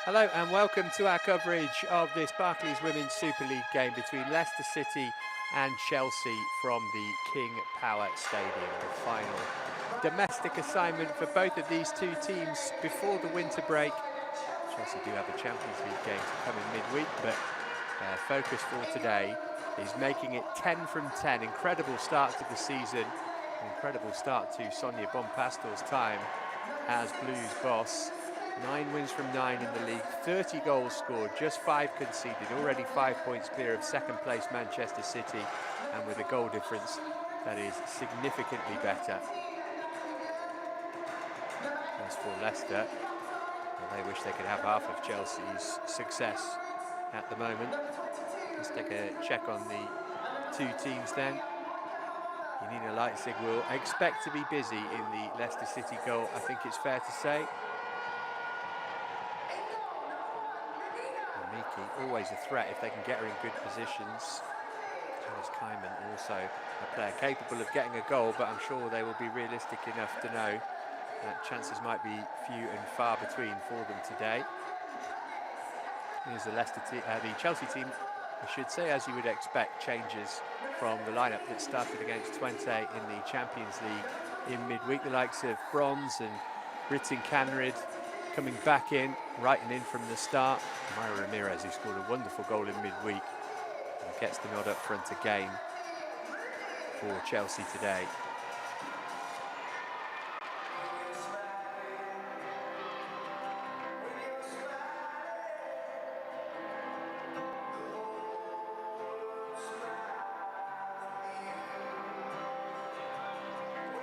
Hello and welcome to our coverage of this Barclays Women's Super League game between Leicester City and Chelsea from the King Power Stadium. The final domestic assignment for both of these two teams before the winter break. Chelsea do have a Champions League game to come in midweek, but their focus for today is making it 10 from 10. Incredible start to the season, incredible start to Sonia Bonpastor's time as Blues boss. 9 wins from 9 in the league, 30 goals scored, just 5 conceded, already 5 points clear of second place Manchester City, and with a goal difference that is significantly better. As for Leicester, well, they wish they could have half of Chelsea's success at the moment. Let's take a check on the two teams then. Janina Leitzig will expect to be busy in the Leicester City goal, I think it's fair to say. Miki, always a threat if they can get her in good positions. Janice Kyman, also a player capable of getting a goal, but I'm sure they will be realistic enough to know that chances might be few and far between for them today. Here's the the Chelsea team, I should say, as you would expect, changes from the lineup that started against Twente in the Champions League in midweek. The likes of Bronze and Ritin Canrid coming back in, writing in from the start. Myra Ramirez, who scored a wonderful goal in midweek, gets the nod up front again for Chelsea today.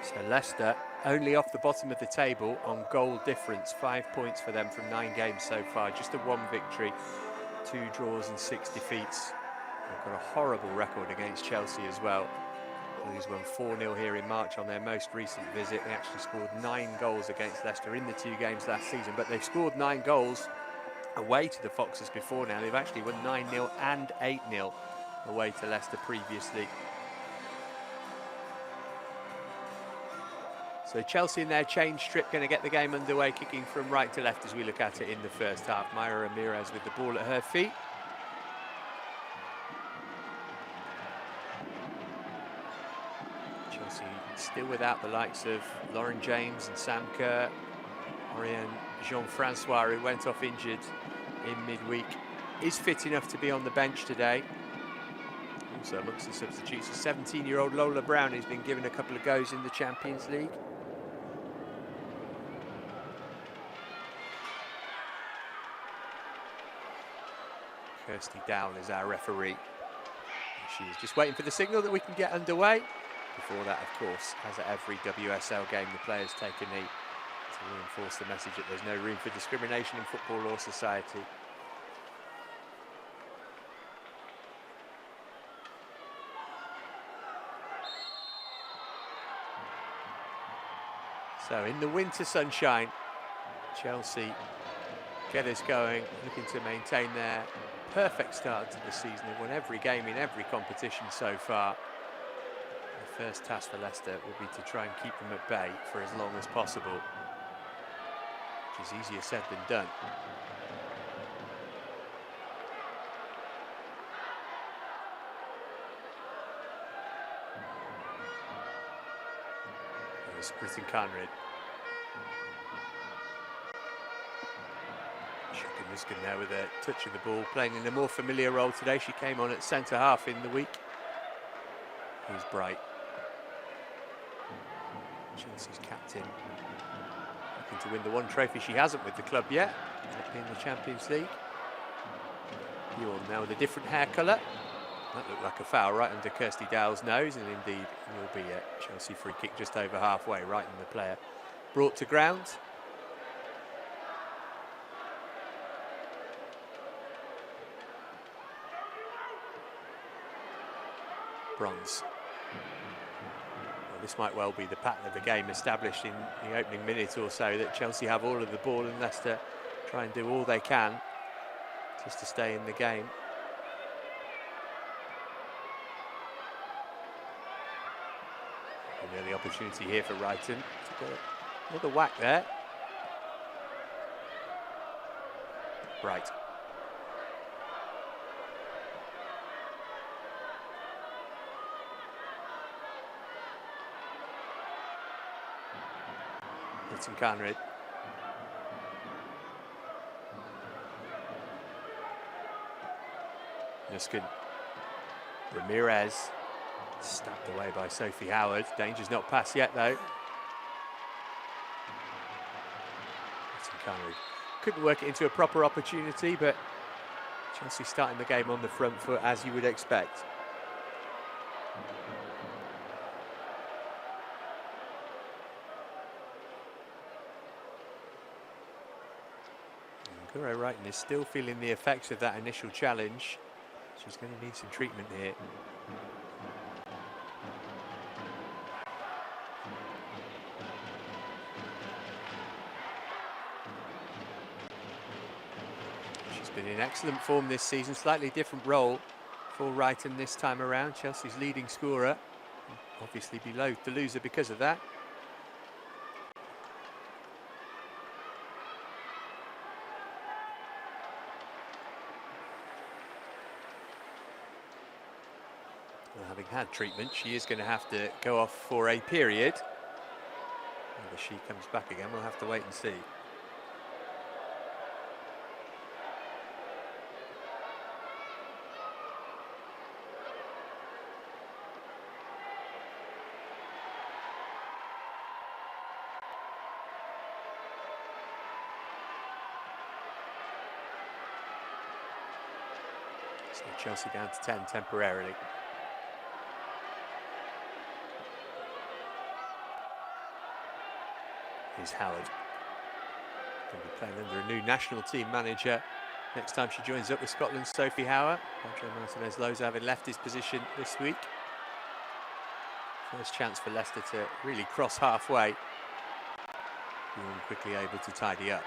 So Leicester only off the bottom of the table on goal difference, 5 points for them from 9 games so far, just a 1 victory, 2 draws and 6 defeats. They've got a horrible record against Chelsea as well. Blues won 4-0 here in March on their most recent visit. They actually scored 9 goals against Leicester in the 2 games last season, but they've scored 9 goals away to the Foxes before now. They've actually won 9-0 and 8-0 away to Leicester previously. So Chelsea in their change strip going to get the game underway, kicking from right to left as we look at it in the first half. Myra Ramirez with the ball at her feet. Chelsea still without the likes of Lauren James and Sam Kerr. Oriane Jean-Francois, who went off injured in midweek, is fit enough to be on the bench today. Also amongst the substitutes, a 17-year-old Lola Brown who's been given a couple of goes in the Champions League. Kirsty Down is our referee. She's just waiting for the signal that we can get underway. Before that, of course, as at every WSL game, the players take a knee to reinforce the message that there's no room for discrimination in football or society. So in the winter sunshine, Chelsea get us going, looking to maintain their perfect start to the season. They've won every game in every competition so far. The first task for Leicester will be to try and keep them at bay for as long as possible, which is easier said than done. There's Ritin Canrid. Muskin there with a touch of the ball, playing in a more familiar role today. She came on at centre half in the week. Here's Bright, Chelsea's captain, looking to win the one trophy she hasn't with the club yet, in the Champions League. Bjorn now with a different hair colour. That looked like a foul right under Kirsty Dow's nose, and indeed it will be a Chelsea free kick just over halfway, right in the player brought to ground. Bronze. Well, this might well be the pattern of the game established in the opening minute or so, that Chelsea have all of the ball and Leicester try and do all they can just to stay in the game. An early opportunity here for Wrighton. Another whack there. Bright. It's Conrad. Nuskin. Ramirez. Stabbed away by Sophie Howard. Danger's not passed yet, though. Conrad couldn't work it into a proper opportunity, but Chelsea starting the game on the front foot, as you would expect. Guro Wrighton is still feeling the effects of that initial challenge. She's going to need some treatment here. She's been in excellent form this season, slightly different role for Wrighton this time around. Chelsea's leading scorer, obviously be loath to lose her because of that. Having had treatment, she is going to have to go off for a period. Whether she comes back again, we'll have to wait and see. So Chelsea down to 10 temporarily. Here's Howard. Going to be playing under a new national team manager next time she joins up with Scotland's Sophie Howard. Pedro Martinez-Loza having left his position this week. First chance for Leicester to really cross halfway. Bjorn quickly able to tidy up.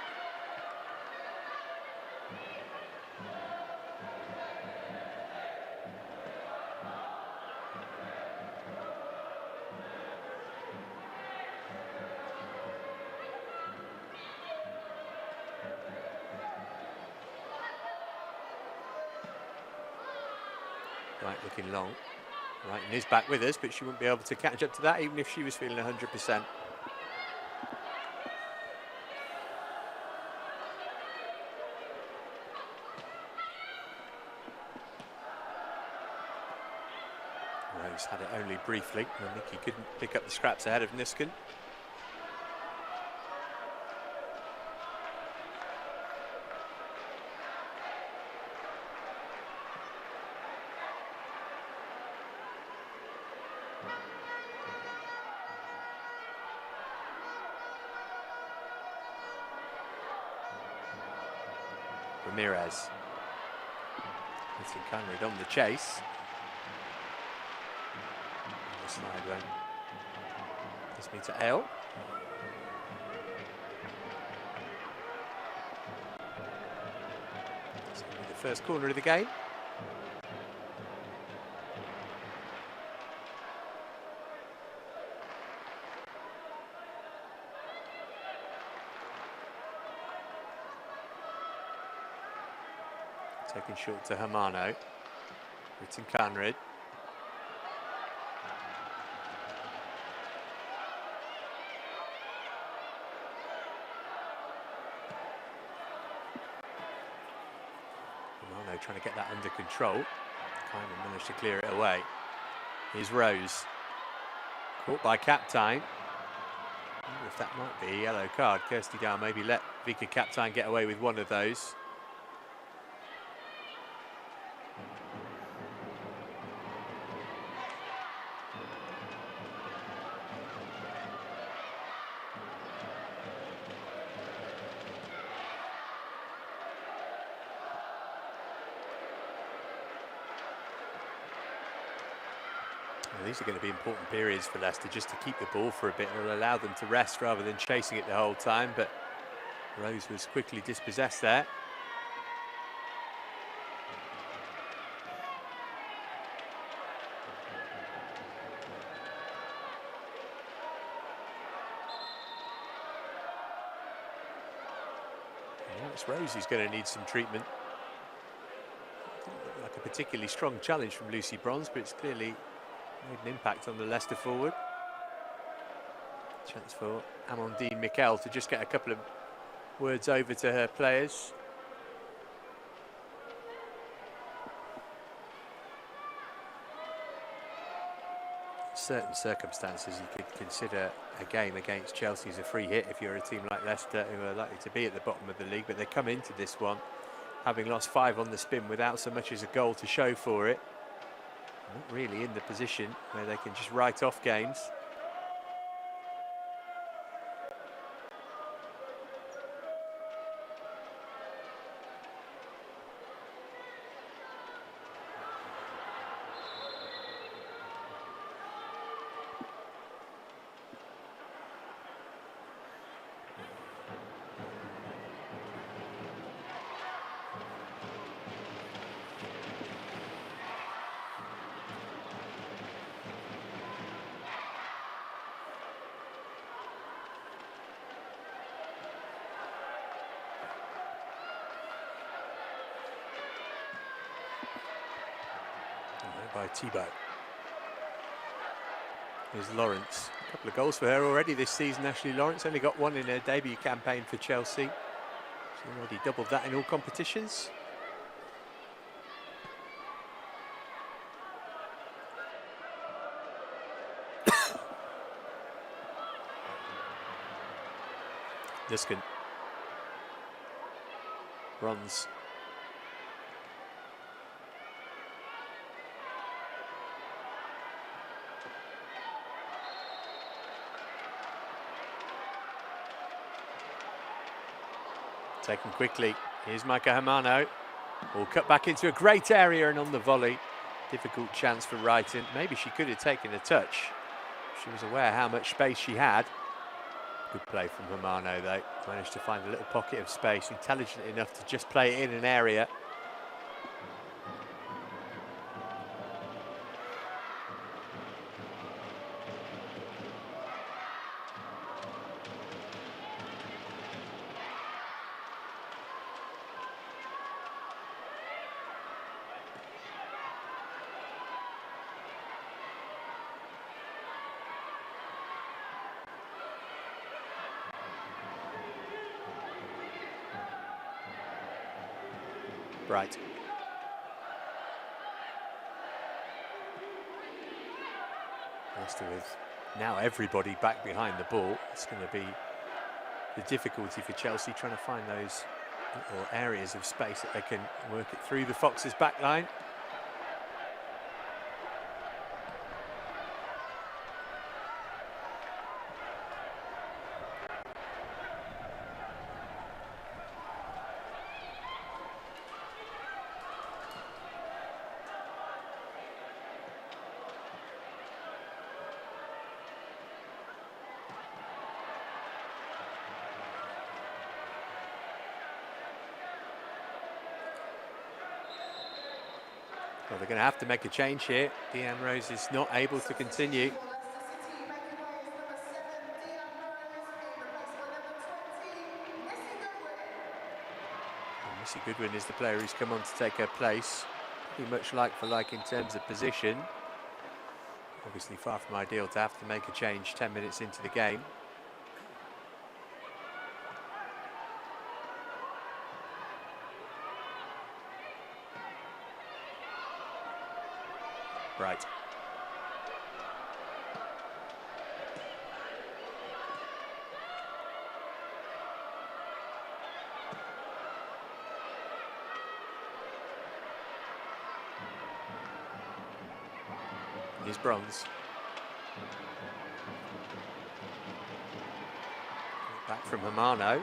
Right, looking long. Right, and is back with us, but she wouldn't be able to catch up to that even if she was feeling 100%. Rose had it only briefly. I think he couldn't pick up the scraps ahead of Nuskin. Ramirez. Conrad on the chase. The slide went. This me to Ale. It's going to be the first corner of the game. Taking short to Hermano. Written Conrad. Hermano trying to get that under control. Kind of managed to clear it away. Here's Rose. Caught by Captain. I wonder if that might be a yellow card. Kirsty Dow maybe let Vika Captain get away with one of those. These are going to be important periods for Leicester just to keep the ball for a bit. It'll allow them to rest rather than chasing it the whole time, but Rose was quickly dispossessed there. Rosie's going to need some treatment. Didn't look like a particularly strong challenge from Lucy Bronze, but it's clearly made an impact on the Leicester forward. Chance for Amandine Miquel to just get a couple of words over to her players. Certain circumstances you could consider a game against Chelsea as a free hit if you're a team like Leicester, who are likely to be at the bottom of the league, but they come into this one having lost 5 on the spin without so much as a goal to show for it. Not really in the position where they can just write off games. By Thibaut. Here's Lawrence. A couple of goals for her already this season. Ashley Lawrence only got 1 in her debut campaign for Chelsea. She's already doubled that in all competitions. Niskin. Bronze. Taken quickly. Here's Micah Hamano. All cut back into a great area and on the volley. Difficult chance for Wrighton. Maybe she could have taken a touch. She was aware how much space she had. Good play from Hamano though. Managed to find a little pocket of space. Intelligent enough to just play it in an area. Right. Leicester with now everybody back behind the ball. It's going to be the difficulty for Chelsea trying to find those little areas of space that they can work it through the Foxes' back line. Well, they're going to have to make a change here. Deanne Rose is not able to continue. Missy Goodwin is the player who's come on to take her place. Pretty much like for like in terms of position. Obviously far from ideal to have to make a change 10 minutes into the game. Right. Here's Bronze. Back from Hamano.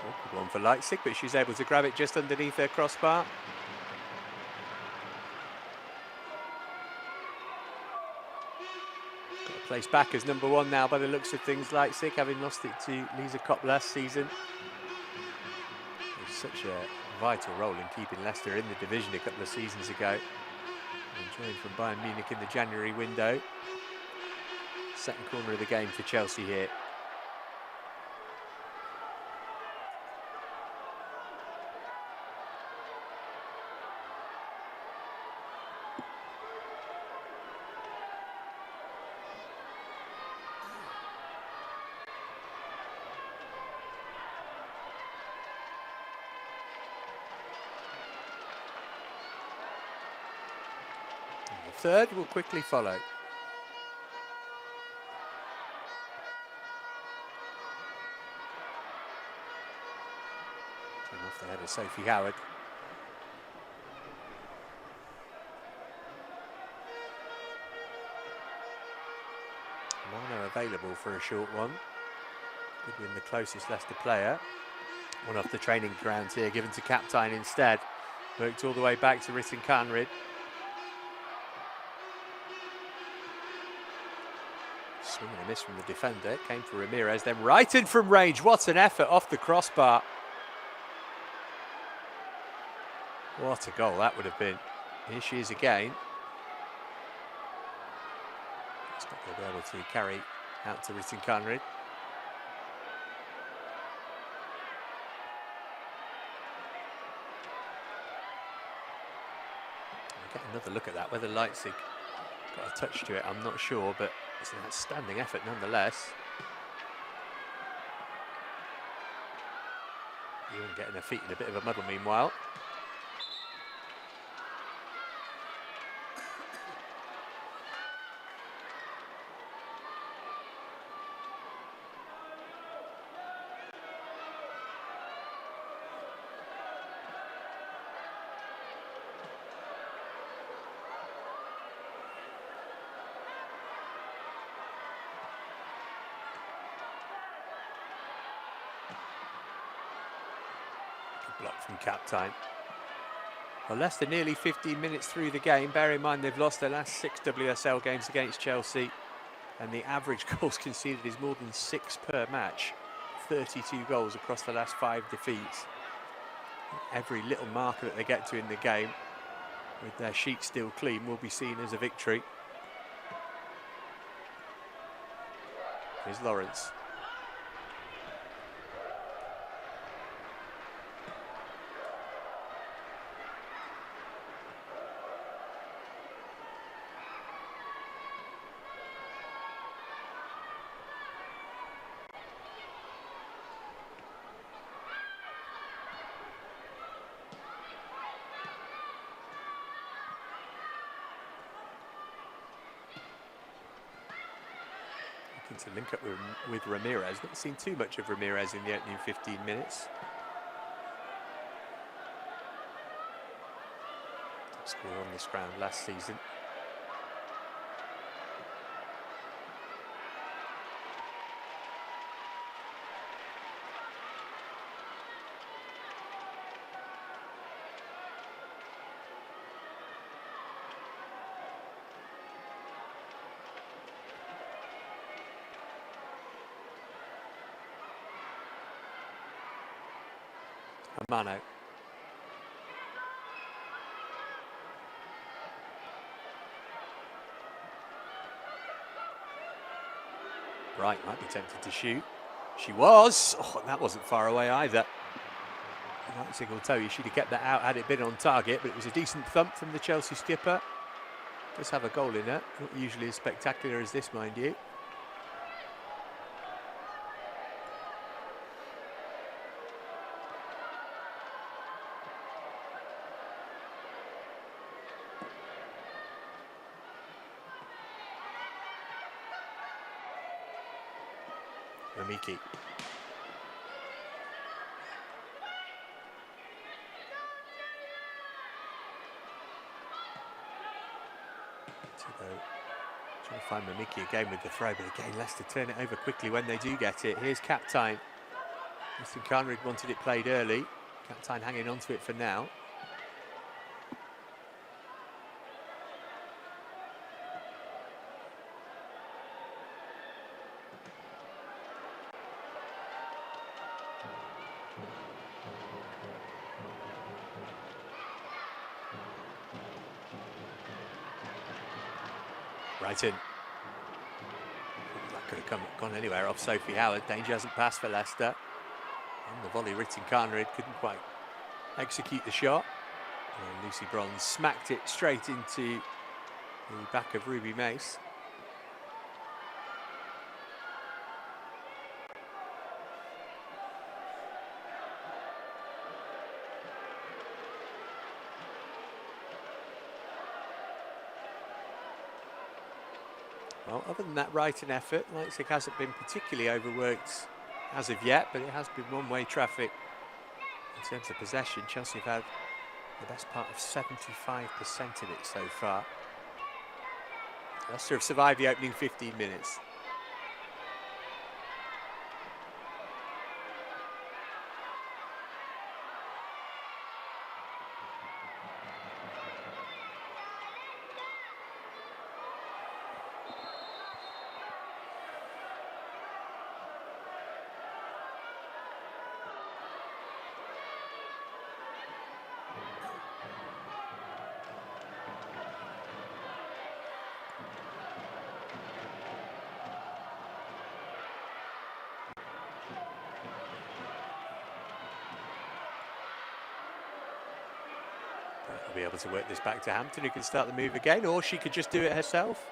Good one for Leipzig, but she's able to grab it just underneath her crossbar. Placed back as number 1 now by the looks of things, Leipzig, having lost it to Lisa Kopp last season. It was such a vital role in keeping Leicester in the division a couple of seasons ago. Joined from Bayern Munich in the January window. Second corner of the game for Chelsea here. third will quickly follow. Came off the head of Sophie Howard. Mano available for a short one. Goodwin, the closest Leicester player. One off the training grounds here, given to Captain instead. Worked all the way back to Ritten Canrid. Swing and a miss from the defender. Came for Ramirez, then right in from range. What an effort off the crossbar. What a goal that would have been. Here she is again. It's not going to be able to carry out to Ritten Canrid. Get another look at that. Whether Leipzig got a touch to it, I'm not sure, but it's an outstanding effort nonetheless. Ewan getting her feet in a bit of a muddle meanwhile. Block from Captain. Well, Leicester nearly 15 minutes through the game. Bear in mind they've lost their last 6 WSL games against Chelsea, and the average goals conceded is more than 6 per match. 32 goals across the last 5 defeats. Every little marker that they get to in the game, with their sheet still clean, will be seen as a victory. Here's Lawrence. To link up with Ramirez. Not seen too much of Ramirez in the opening 15 minutes. Top scorer on this ground last season. Mano. Right, might be tempted to shoot. She was. Oh, that wasn't far away either. Leipzig will tell you she'd have kept that out had it been on target, but it was a decent thump from the Chelsea skipper. Does have a goal in her. Not usually as spectacular as this, mind you. Miki. Trying to find Mamiki again with the throw, but again Leicester turn it over quickly when they do get it. Here's Captain. Mr. Canrid wanted it played early. Captain hanging on to it for now. Right in. That could have gone anywhere off Sophie Howard. Danger hasn't passed for Leicester. And the volley, Ritten Canrid couldn't quite execute the shot. And Lucy Bronze smacked it straight into the back of Ruby Mace. Well, other than that right-in effort, Leipzig hasn't been particularly overworked as of yet, but it has been one-way traffic in terms of possession. Chelsea have had the best part of 75% of it so far. Leicester have survived the opening 15 minutes. Be able to work this back to Hampton, who can start the move again, or she could just do it herself.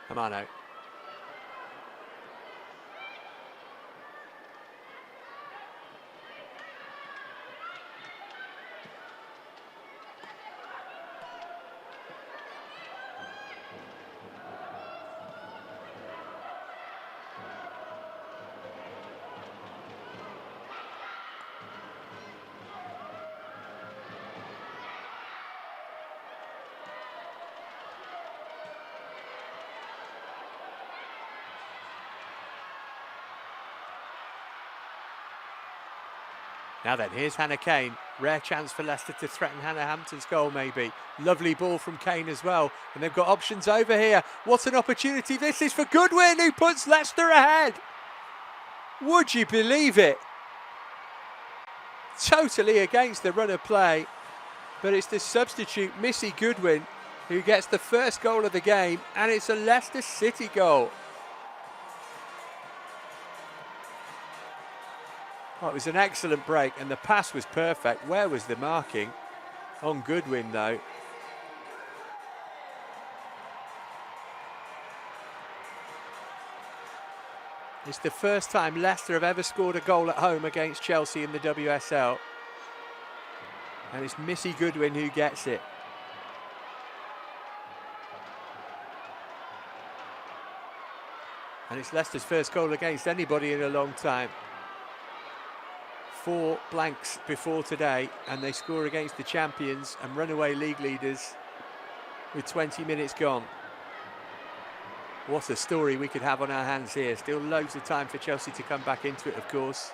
Amano. Now then, here's Hannah Kane. Rare chance for Leicester to threaten Hannah Hampton's goal, maybe. Lovely ball from Kane as well. And they've got options over here. What an opportunity this is for Goodwin, who puts Leicester ahead. Would you believe it? Totally against the run of play. But it's the substitute, Missy Goodwin, who gets the first goal of the game. And it's a Leicester City goal. Oh, it was an excellent break and the pass was perfect. Where was the marking? On Goodwin, though. It's the first time Leicester have ever scored a goal at home against Chelsea in the WSL. And it's Missy Goodwin who gets it. And it's Leicester's first goal against anybody in a long time. 4 blanks before today, and they score against the champions and runaway league leaders with 20 minutes gone. What a story we could have on our hands here. Still loads of time for Chelsea to come back into it, of course.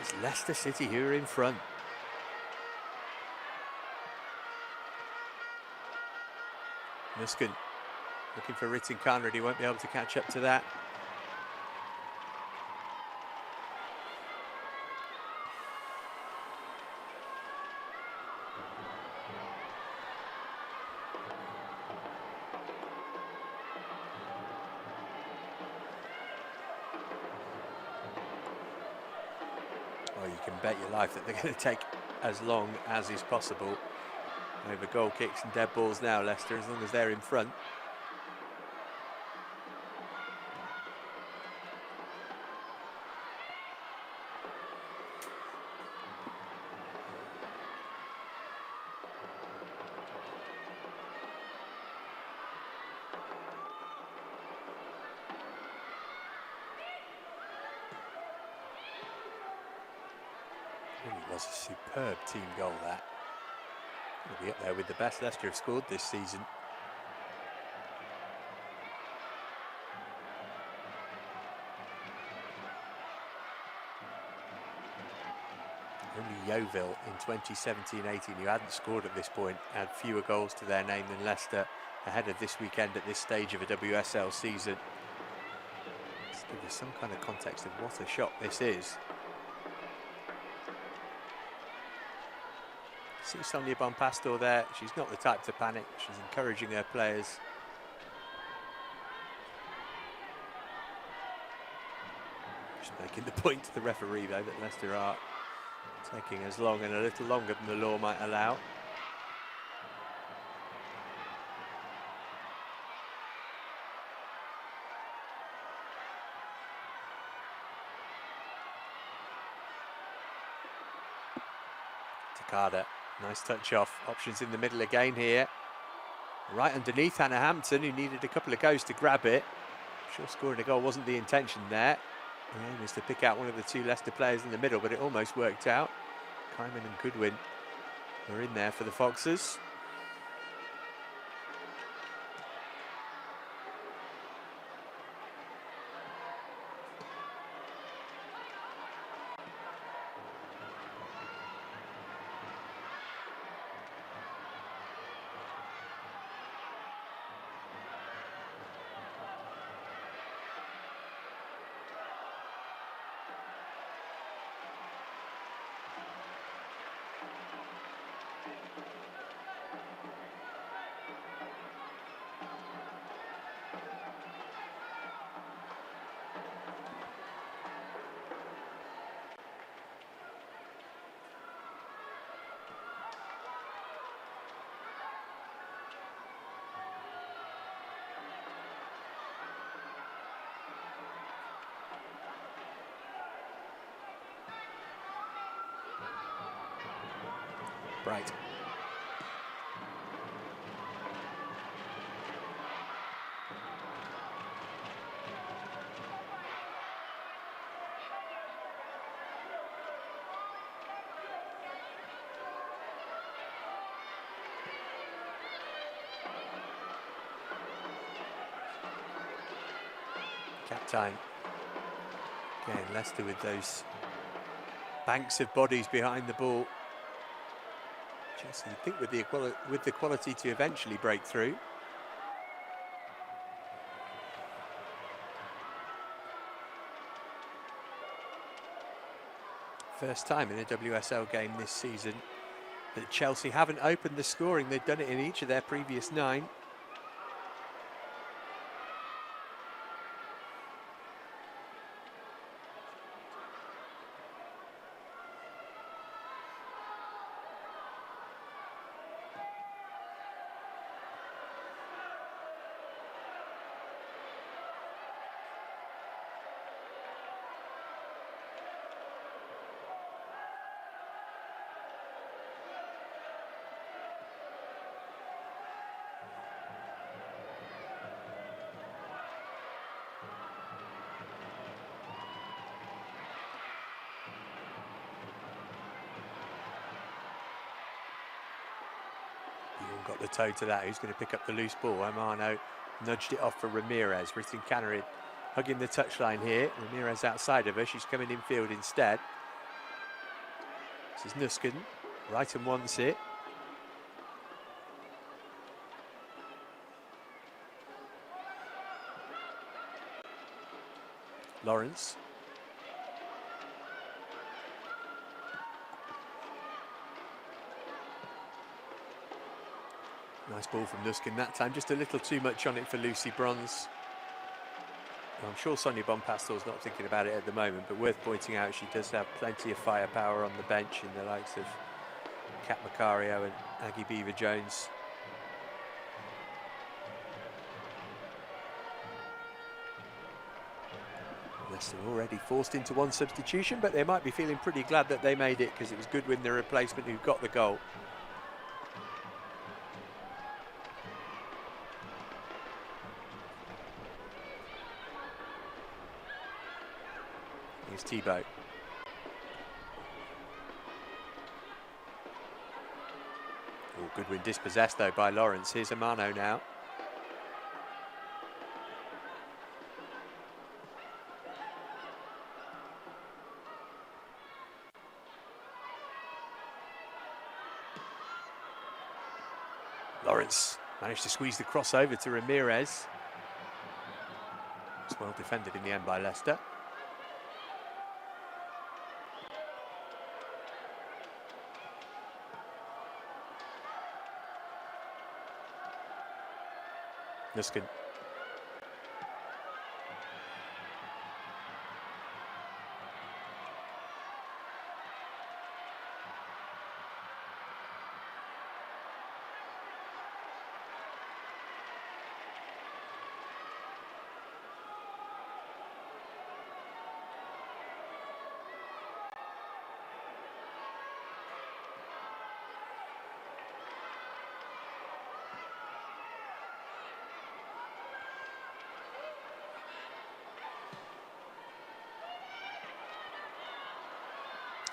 It's Leicester City who are in front. Muskin looking for Ritin Conrad, he won't be able to catch up to that. Well, you can bet your life that they're going to take as long as is possible over goal kicks and dead balls now, Leicester, as long as they're in front. Really was a superb team goal, that. It'll be up there with the best Leicester have scored this season. Only Yeovil in 2017-18, who hadn't scored at this point, had fewer goals to their name than Leicester ahead of this weekend at this stage of a WSL season. Let's give you some kind of context of what a shot this is. See Sonia Bonpastor there. She's not the type to panic. She's encouraging her players. making the point to the referee, though, that Leicester are taking as long and a little longer than the law might allow. Takada, nice touch off. Options in the middle again here. Right underneath Hannah Hampton, who needed a couple of goes to grab it. I'm sure scoring a goal wasn't the intention there. The aim is to pick out one of the two Leicester players in the middle, but it almost worked out. Kyman and Goodwin were in there for the Foxes. Right. Cap time. Again, Leicester with those banks of bodies behind the ball. Chelsea, I think, with the quality to eventually break through. First time in a WSL game this season that Chelsea haven't opened the scoring. They've done it in each of their previous 9. Got the toe to that. Who's going to pick up the loose ball? Amano nudged it off for Ramirez. Ritten Cannerin hugging the touchline here. Ramirez outside of her. She's coming infield instead. This is Nusken. Brighton wants it. Lawrence. Nice ball from Nusken that time, just a little too much on it for Lucy Bronze. I'm sure Sonia Bonpastor's not thinking about it at the moment, but worth pointing out she does have plenty of firepower on the bench in the likes of Kat Macario and Aggie Beaver-Jones. Leicester already forced into one substitution, but they might be feeling pretty glad that they made it because it was Goodwin, the replacement, who got the goal. Here's Thibaut. Oh, Goodwin dispossessed though by Lawrence. Here's Amano now. Lawrence managed to squeeze the crossover to Ramirez. It's well defended in the end by Leicester. Nusken.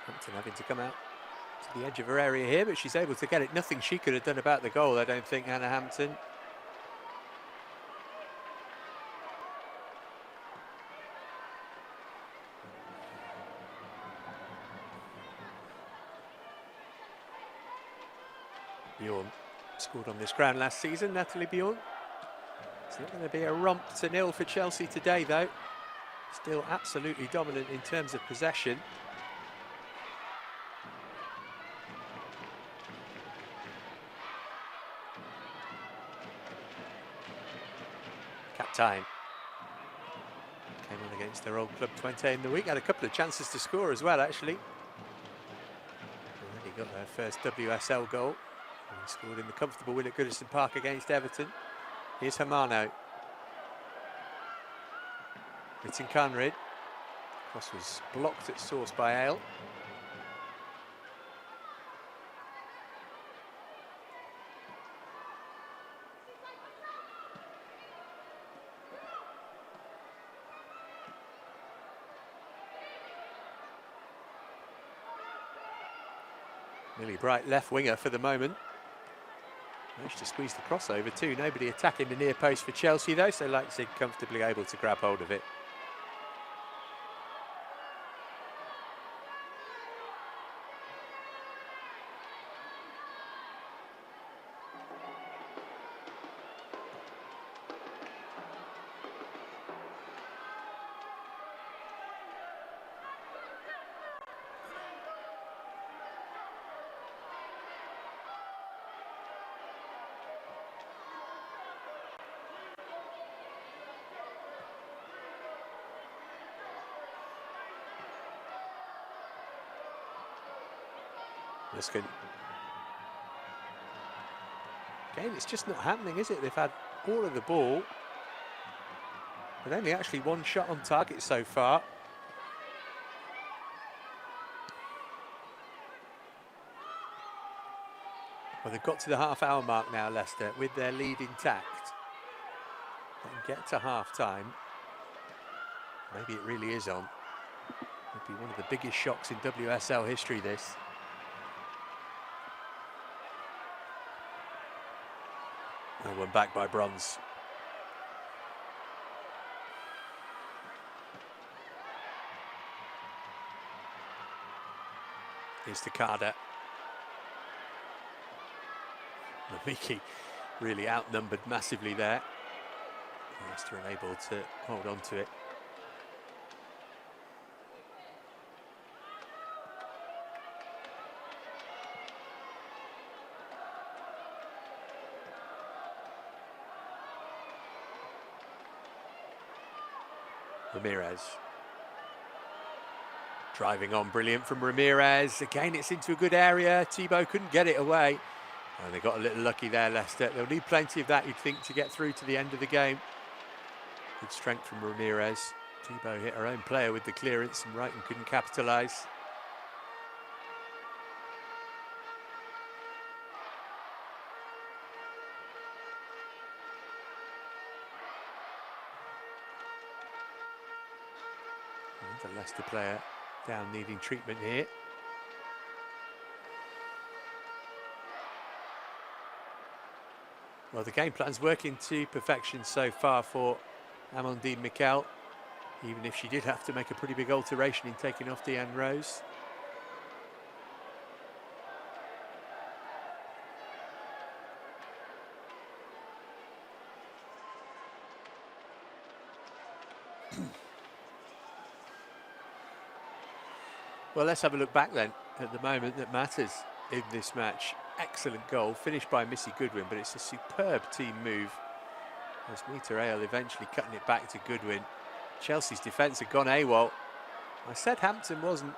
Hampton having to come out to the edge of her area here, but she's able to get it. Nothing she could have done about the goal, I don't think, Hannah Hampton. Bjorn scored on this ground last season, Natalie Bjorn. It's not going to be a romp to nil for Chelsea today, though. Still absolutely dominant in terms of possession. Captain came on against their old club Twente in the week. Had a couple of chances to score as well, actually. Already got their first WSL goal. And scored in the comfortable win at Goodison Park against Everton. Here's Hermano. Ritten Conrad. Cross was blocked at source by Ale. Millie Bright, left winger for the moment. Managed to squeeze the crossover too. Nobody attacking the near post for Chelsea though, so Leipzig comfortably able to grab hold of it. Again, it's just not happening, is it? They've had all of the ball, but only actually one shot on target so far. Well, they've got to the half-hour mark now, Leicester, with their lead intact. And get to half-time. Maybe it really is on. It'd be one of the biggest shocks in WSL history, this. And one back by Bronze. Here's Takada. Miki really outnumbered massively there. Leicester unable to hold on to it. Ramirez. Driving on, brilliant from Ramirez. Again, it's into a good area. Thibaut couldn't get it away. And they got a little lucky there, Leicester. They'll need plenty of that, you'd think, to get through to the end of the game. Good strength from Ramirez. Thibaut hit her own player with the clearance and Brighton couldn't capitalise. The Leicester player down needing treatment here. Well, the game plan's working to perfection so far for Amandine Miquel, even if she did have to make a pretty big alteration in taking off Deanne Rose. Well, let's have a look back then at the moment that matters in this match. Excellent goal, finished by Missy Goodwin, but it's a superb team move as Nita Ale eventually cutting it back to Goodwin. Chelsea's defence had gone AWOL. I said Hampton wasn't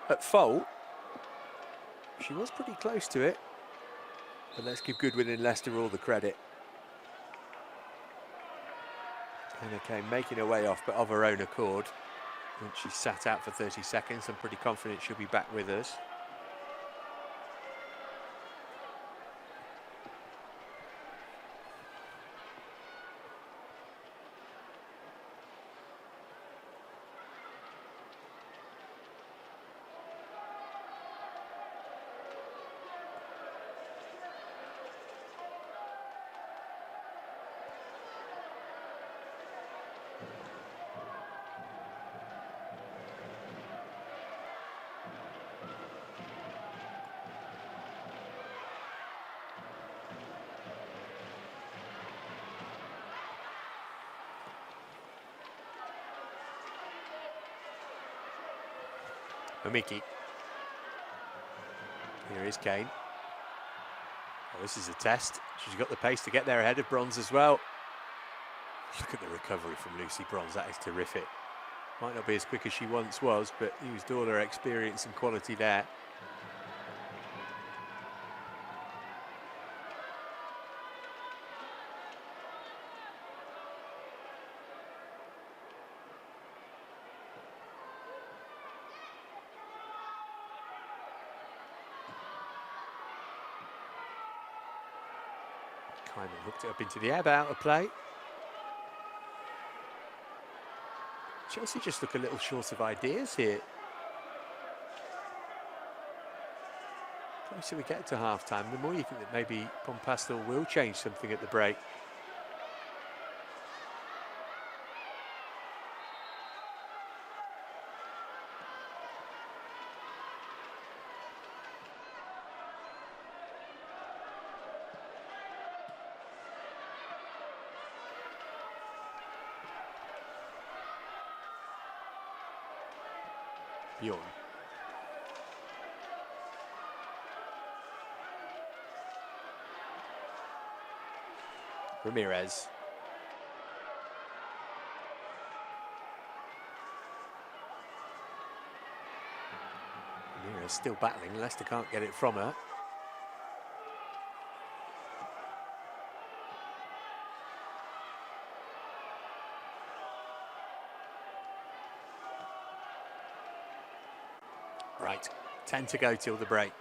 at fault. She was pretty close to it. But let's give Goodwin and Leicester all the credit. Anna came making her way off, but of her own accord. And she sat out for 30 seconds. I'm pretty confident she'll be back with us. Mamiki. Here is Kane. Oh, this is a test. She's got the pace to get there ahead of Bronze as well. Look at the recovery from Lucy Bronze. That is terrific. Might not be as quick as she once was, but used all her experience and quality there. Kind of hooked it up into the air, but out of play. Chelsea just look a little short of ideas here. The closer we get to half-time, the more you think that maybe Pompastel will change something at the break. Bjorn. Ramirez. Ramirez still battling. Leicester can't get it from her. Right, 10 to go till the break.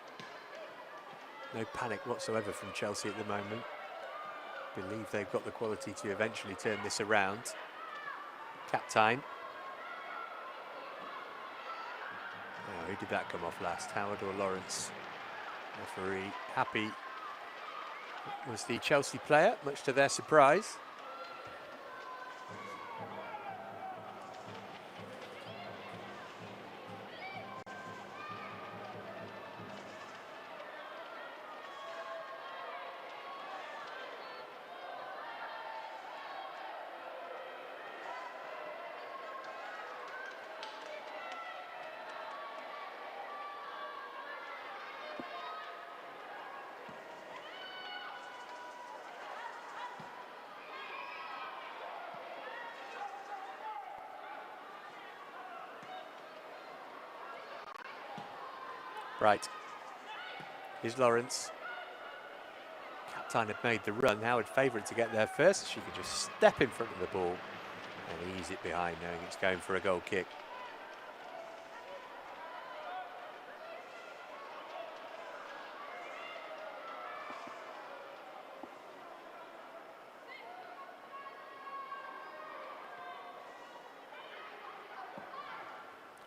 No panic whatsoever from Chelsea at the moment. Believe they've got the quality to eventually turn this around. Cap time. Oh, who did that come off last? Howard or Lawrence? Referee happy. It was the Chelsea player, much to their surprise. Right, here's Lawrence. Captain had made the run. Howard favourite to get there first. She could just step in front of the ball and ease it behind, knowing it's going for a goal kick.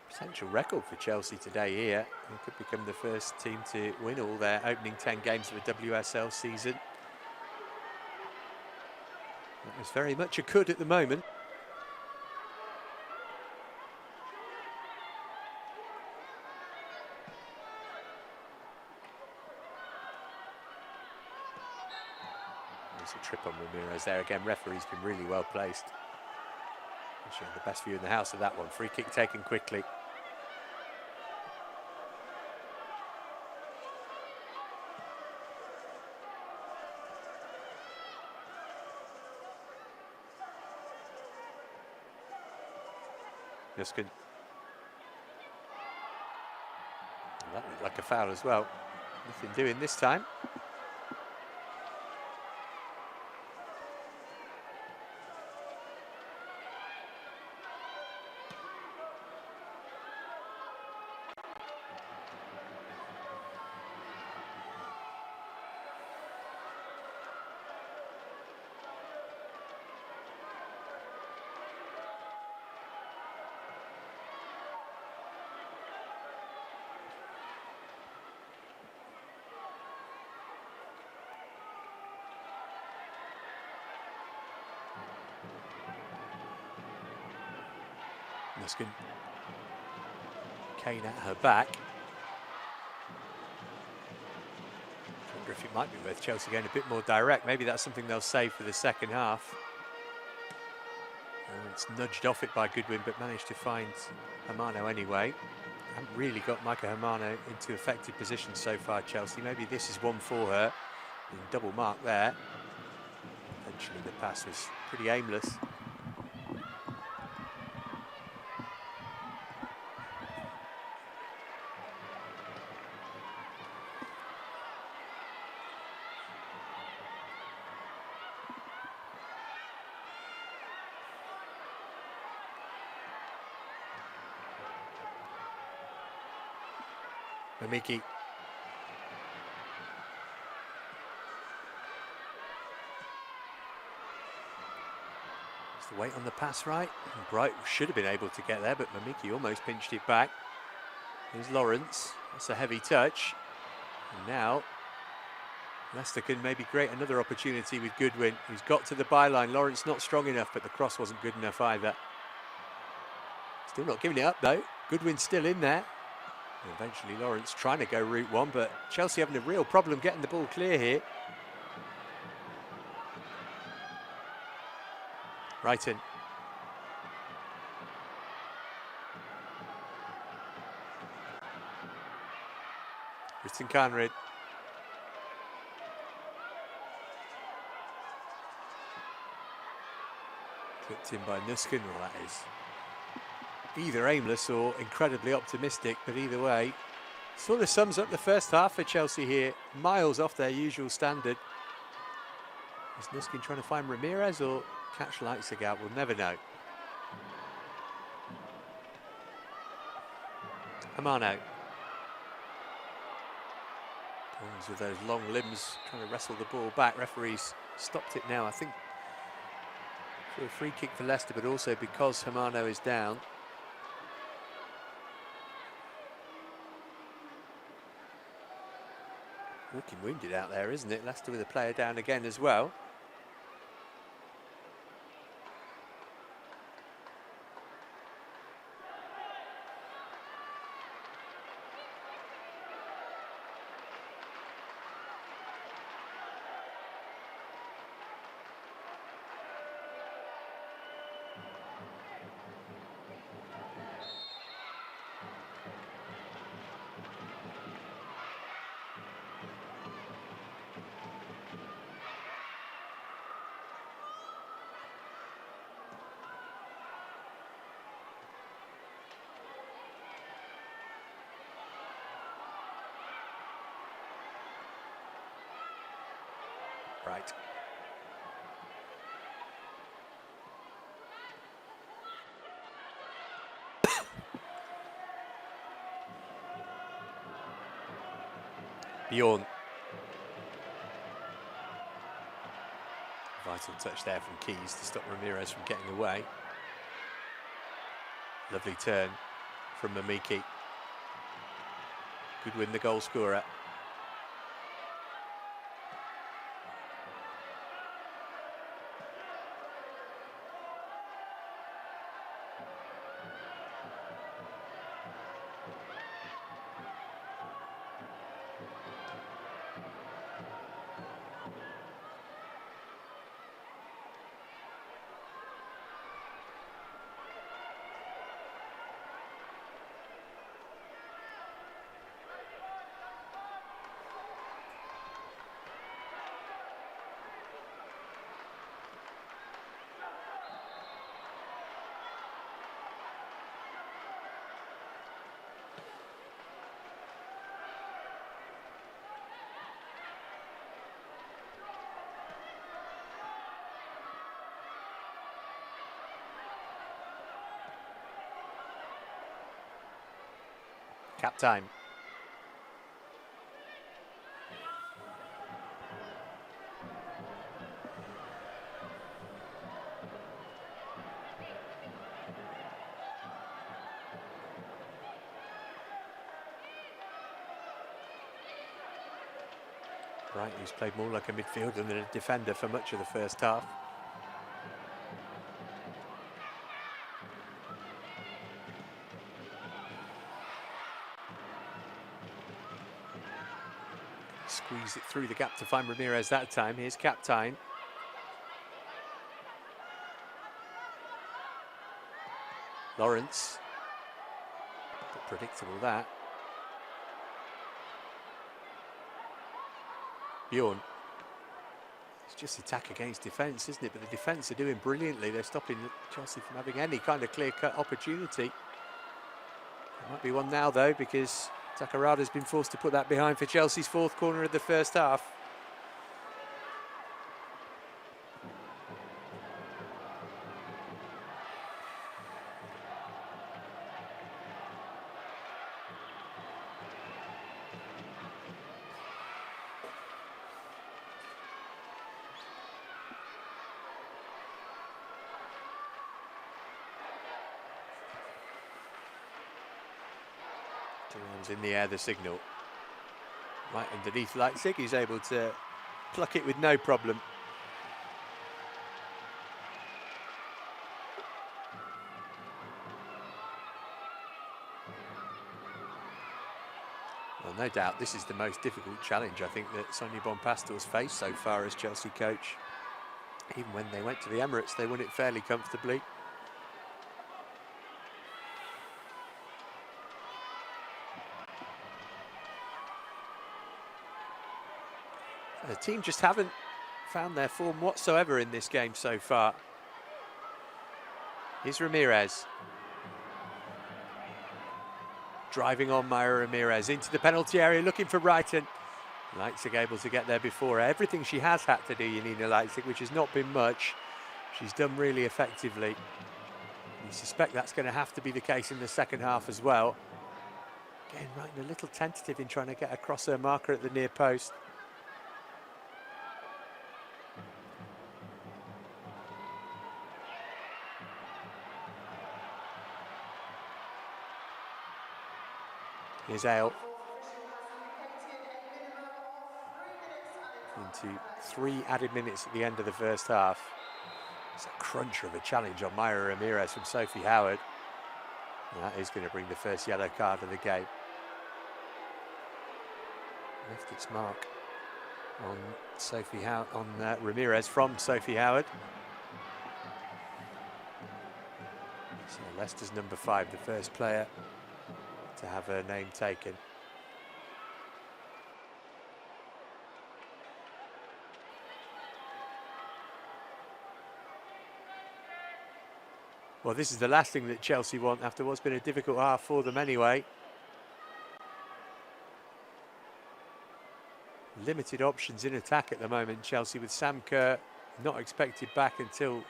Potential record for Chelsea today here. They could become the first team to win all their opening 10 games of the WSL season. That was very much a could at the moment. There's a trip on Ramirez there again. Referee's been really well placed. Showing the best view in the house of that one. Free kick taken quickly. Just good. That looked like a foul as well. Nothing doing this time. Luskin. Kane at her back. I wonder if it might be worth Chelsea going a bit more direct. Maybe that's something they'll save for the second half. It's nudged off it by Goodwin, but managed to find Amano anyway. Haven't really got Micah Hermano into effective position so far, Chelsea. Maybe this is one for her. Being double marked there. Eventually the pass was pretty aimless. Mamiki. Is the weight on the pass right? And Bright should have been able to get there, but Mamiki almost pinched it back. Here's Lawrence. That's a heavy touch. And now Leicester can maybe create another opportunity with Goodwin, who's got to the byline. Lawrence not strong enough, but the cross wasn't good enough either. Still not giving it up though. Goodwin's still in there. And eventually Lawrence trying to go route one, but Chelsea having a real problem getting the ball clear here. Brighton. Kristen Conrad. Clipped in by Nuskin. Well, that is either aimless or incredibly optimistic, but either way, sort of sums up the first half for Chelsea here. Miles off their usual standard. Is Nuskin trying to find Ramirez or catch Leipzig out? We'll never know. Hermano. Balls with those long limbs, trying to wrestle the ball back. Referees stopped it now, I think, for a free kick for Leicester, but also because Hermano is down. Looking wounded out there, isn't it? Leicester with a player down again as well. Right. Bjorn. Vital touch there from Keys to stop Ramirez from getting away. Lovely turn from Mamiki. Goodwin, the goal scorer. Cap time. Bright, who's played more like a midfielder than a defender for much of the first half. Squeeze it through the gap to find Ramirez that time. Here's Captain. Lawrence. predictable, that. Bjorn. It's just attack against defence, isn't it? But the defence are doing brilliantly. They're stopping Chelsea from having any kind of clear-cut opportunity. There might be one now, though, because Takarada's been forced to put that behind for Chelsea's fourth corner of the first half. Two arms in the air, the signal. Right underneath Leipzig, he's able to pluck it with no problem. Well, no doubt this is the most difficult challenge, I think, that Sonia Bonpastor's faced so far as Chelsea coach. Even when they went to the Emirates, they won it fairly comfortably. The team just haven't found their form whatsoever in this game so far. Here's Ramirez. Driving on Maya Ramirez into the penalty area, looking for Brighton. Leipzig able to get there before her. Everything she has had to do, Janina Leipzig, which has not been much, she's done really effectively. You suspect that's going to have to be the case in the second half as well. Again, Brighton a little tentative in trying to get across her marker at the near post. Here's Ale. Into 3 added minutes at the end of the first half. It's a cruncher of a challenge on Maya Ramirez from Sophie Howard. And that is going to bring the first yellow card of the game. Left its mark on Ramirez from Sophie Howard. So Leicester's number 5, the first player to have her name taken. Well, this is the last thing that Chelsea want after what's been a difficult half for them anyway. Limited options in attack at the moment, Chelsea, with Sam Kerr not expected back until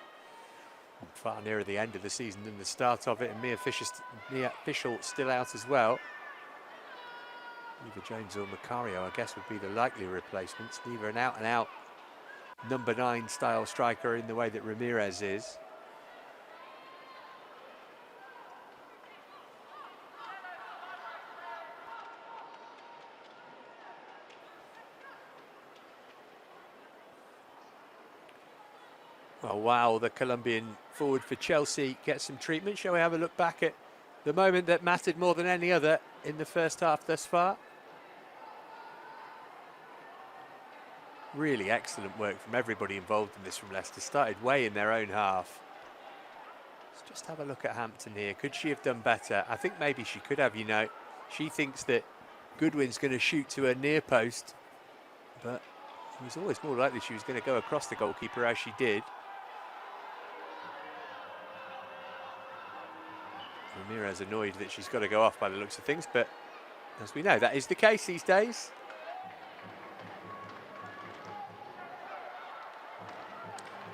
far nearer the end of the season than the start of it, and Mia Fischel still out as well. Eva Jones or Macario, I guess, would be the likely replacements. Neither an out-and-out number 9 style striker in the way that Ramirez is. Oh, wow, the Colombian forward for Chelsea gets some treatment. Shall we have a look back at the moment that mattered more than any other in the first half thus far? Really excellent work from everybody involved in this from Leicester. Started way in their own half. Let's just have a look at Hampton here. Could she have done better? I think maybe she could have, you know. She thinks that Goodwin's going to shoot to her near post, but it was always more likely she was going to go across the goalkeeper, as she did. Ramirez annoyed that she's got to go off by the looks of things, but as we know, that is the case these days.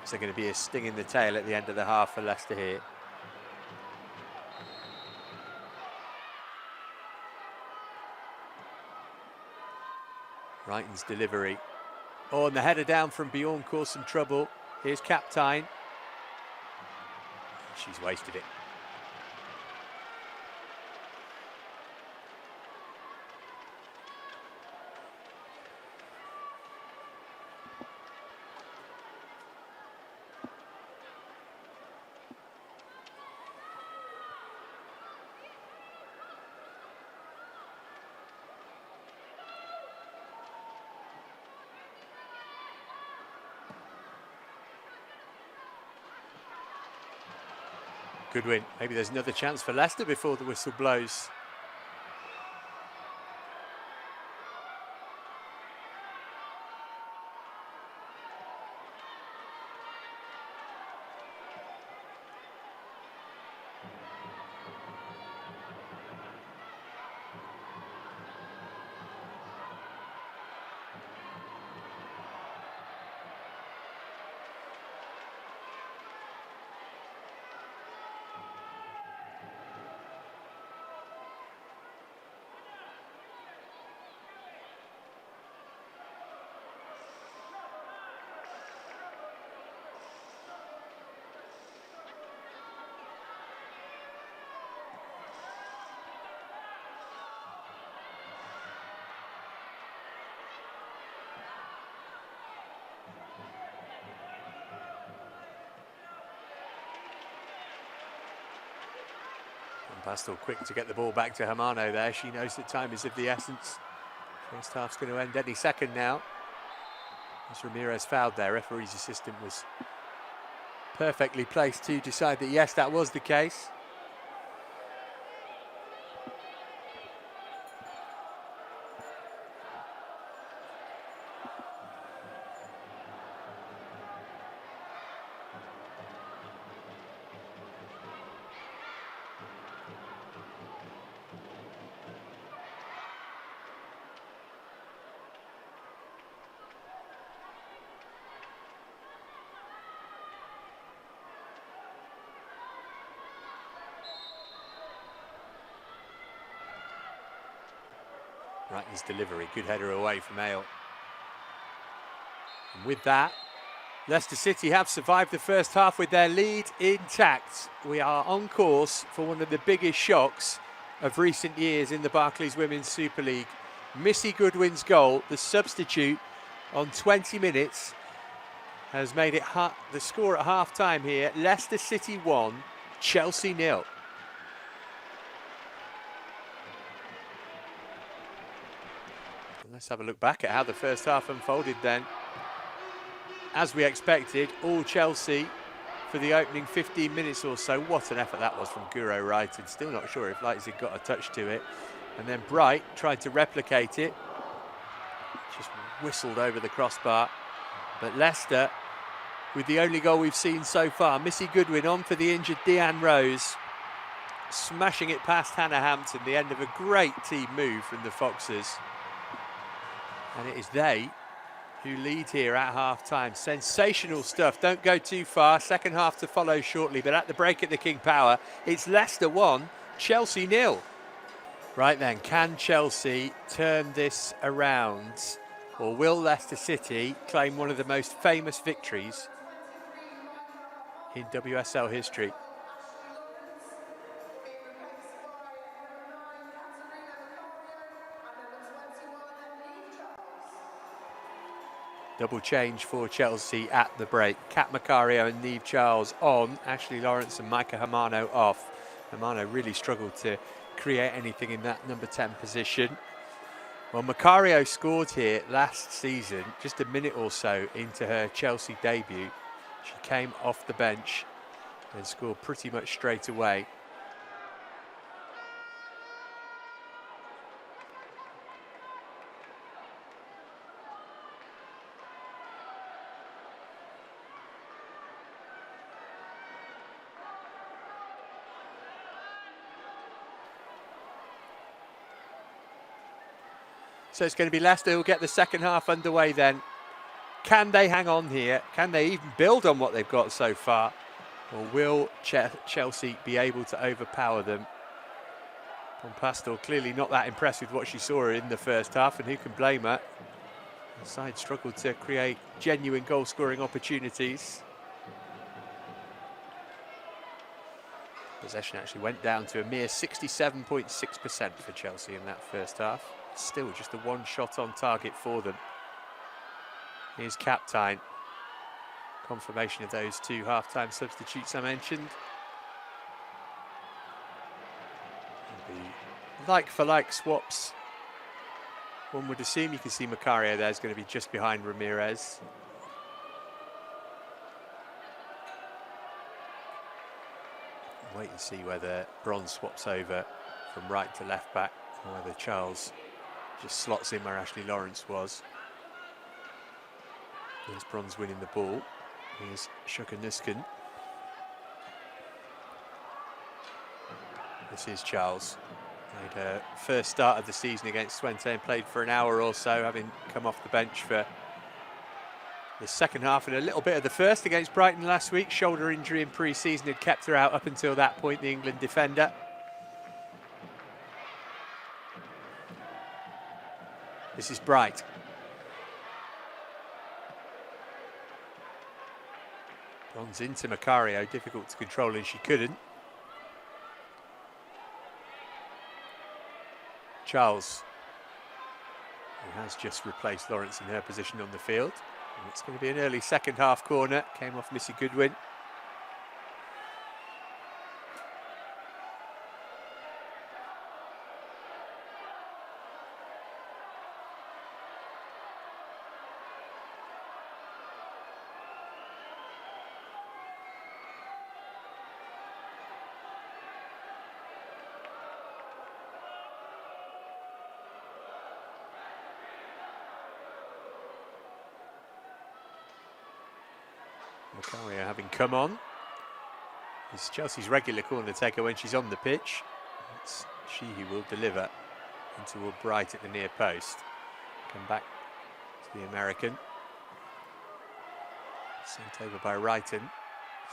So going to be a sting in the tail at the end of the half for Leicester here. Brighton's delivery. Oh, and the header down from Bjorn caused some trouble. Here's Captain. She's wasted it. Good win. Maybe there's another chance for Leicester before the whistle blows. Pastel quick to get the ball back to Hermano there. She knows that time is of the essence. First half's going to end any second now. As Ramirez fouled there, referee's assistant was perfectly placed to decide that yes, that was the case. Wrighton's delivery, good header away from Ale. And with that, Leicester City have survived the first half with their lead intact. We are on course for one of the biggest shocks of recent years in the Barclays Women's Super League. Missy Goodwin's goal, the substitute on 20 minutes, has made it the score at half-time here. Leicester City 1, Chelsea 0. Let's have a look back at how the first half unfolded then. As we expected, all Chelsea for the opening 15 minutes or so. What an effort that was from Guro Wrighton. Still not sure if Leipzig got a touch to it. And then Bright tried to replicate it. Just whistled over the crossbar. But Leicester, with the only goal we've seen so far, Missy Goodwin on for the injured Deanne Rose. Smashing it past Hannah Hampton, the end of a great team move from the Foxes. And it is they who lead here at half-time. Sensational stuff. Don't go too far. Second half to follow shortly. But at the break at the King Power, it's Leicester 1, Chelsea 0. Right then, can Chelsea turn this around? Or will Leicester City claim one of the most famous victories in WSL history? Double change for Chelsea at the break. Kat Macario and Niamh Charles on. Ashley Lawrence and Micah Hermano off. Hermano really struggled to create anything in that number 10 position. Well, Macario scored here last season, just a minute or so into her Chelsea debut. She came off the bench and scored pretty much straight away. So it's going to be Leicester who'll get the second half underway then. Can they hang on here? Can they even build on what they've got so far? Or will Chelsea be able to overpower them? Pastel clearly not that impressed with what she saw in the first half, and who can blame her? The side struggled to create genuine goal-scoring opportunities. Possession actually went down to a mere 67.6% for Chelsea in that first half. Still just a one shot on target for them. Here's Captine. Confirmation of those two half-time substitutes I mentioned. The like-for-like swaps. One would assume. You can see Macario there is going to be just behind Ramirez. Wait and see whether Bronze swaps over from right to left back, or whether Charles just slots in where Ashley Lawrence was. Here's Bronze winning the ball. Here's Shuka Nuskin. This is Charles. Made her first start of the season against Twente and played for an hour or so, having come off the bench for the second half and a little bit of the first against Brighton last week. Shoulder injury in pre-season had kept her out up until that point, the England defender. This is Bright. Bronze into Macario, difficult to control and she couldn't. Charles, who has just replaced Lawrence in her position on the field. And it's going to be an early second half corner, came off Missy Goodwin. Macario having come on. It's Chelsea's regular corner taker when she's on the pitch. It's she who will deliver into Bright at the near post. Come back to the American. Sent over by Wrighton.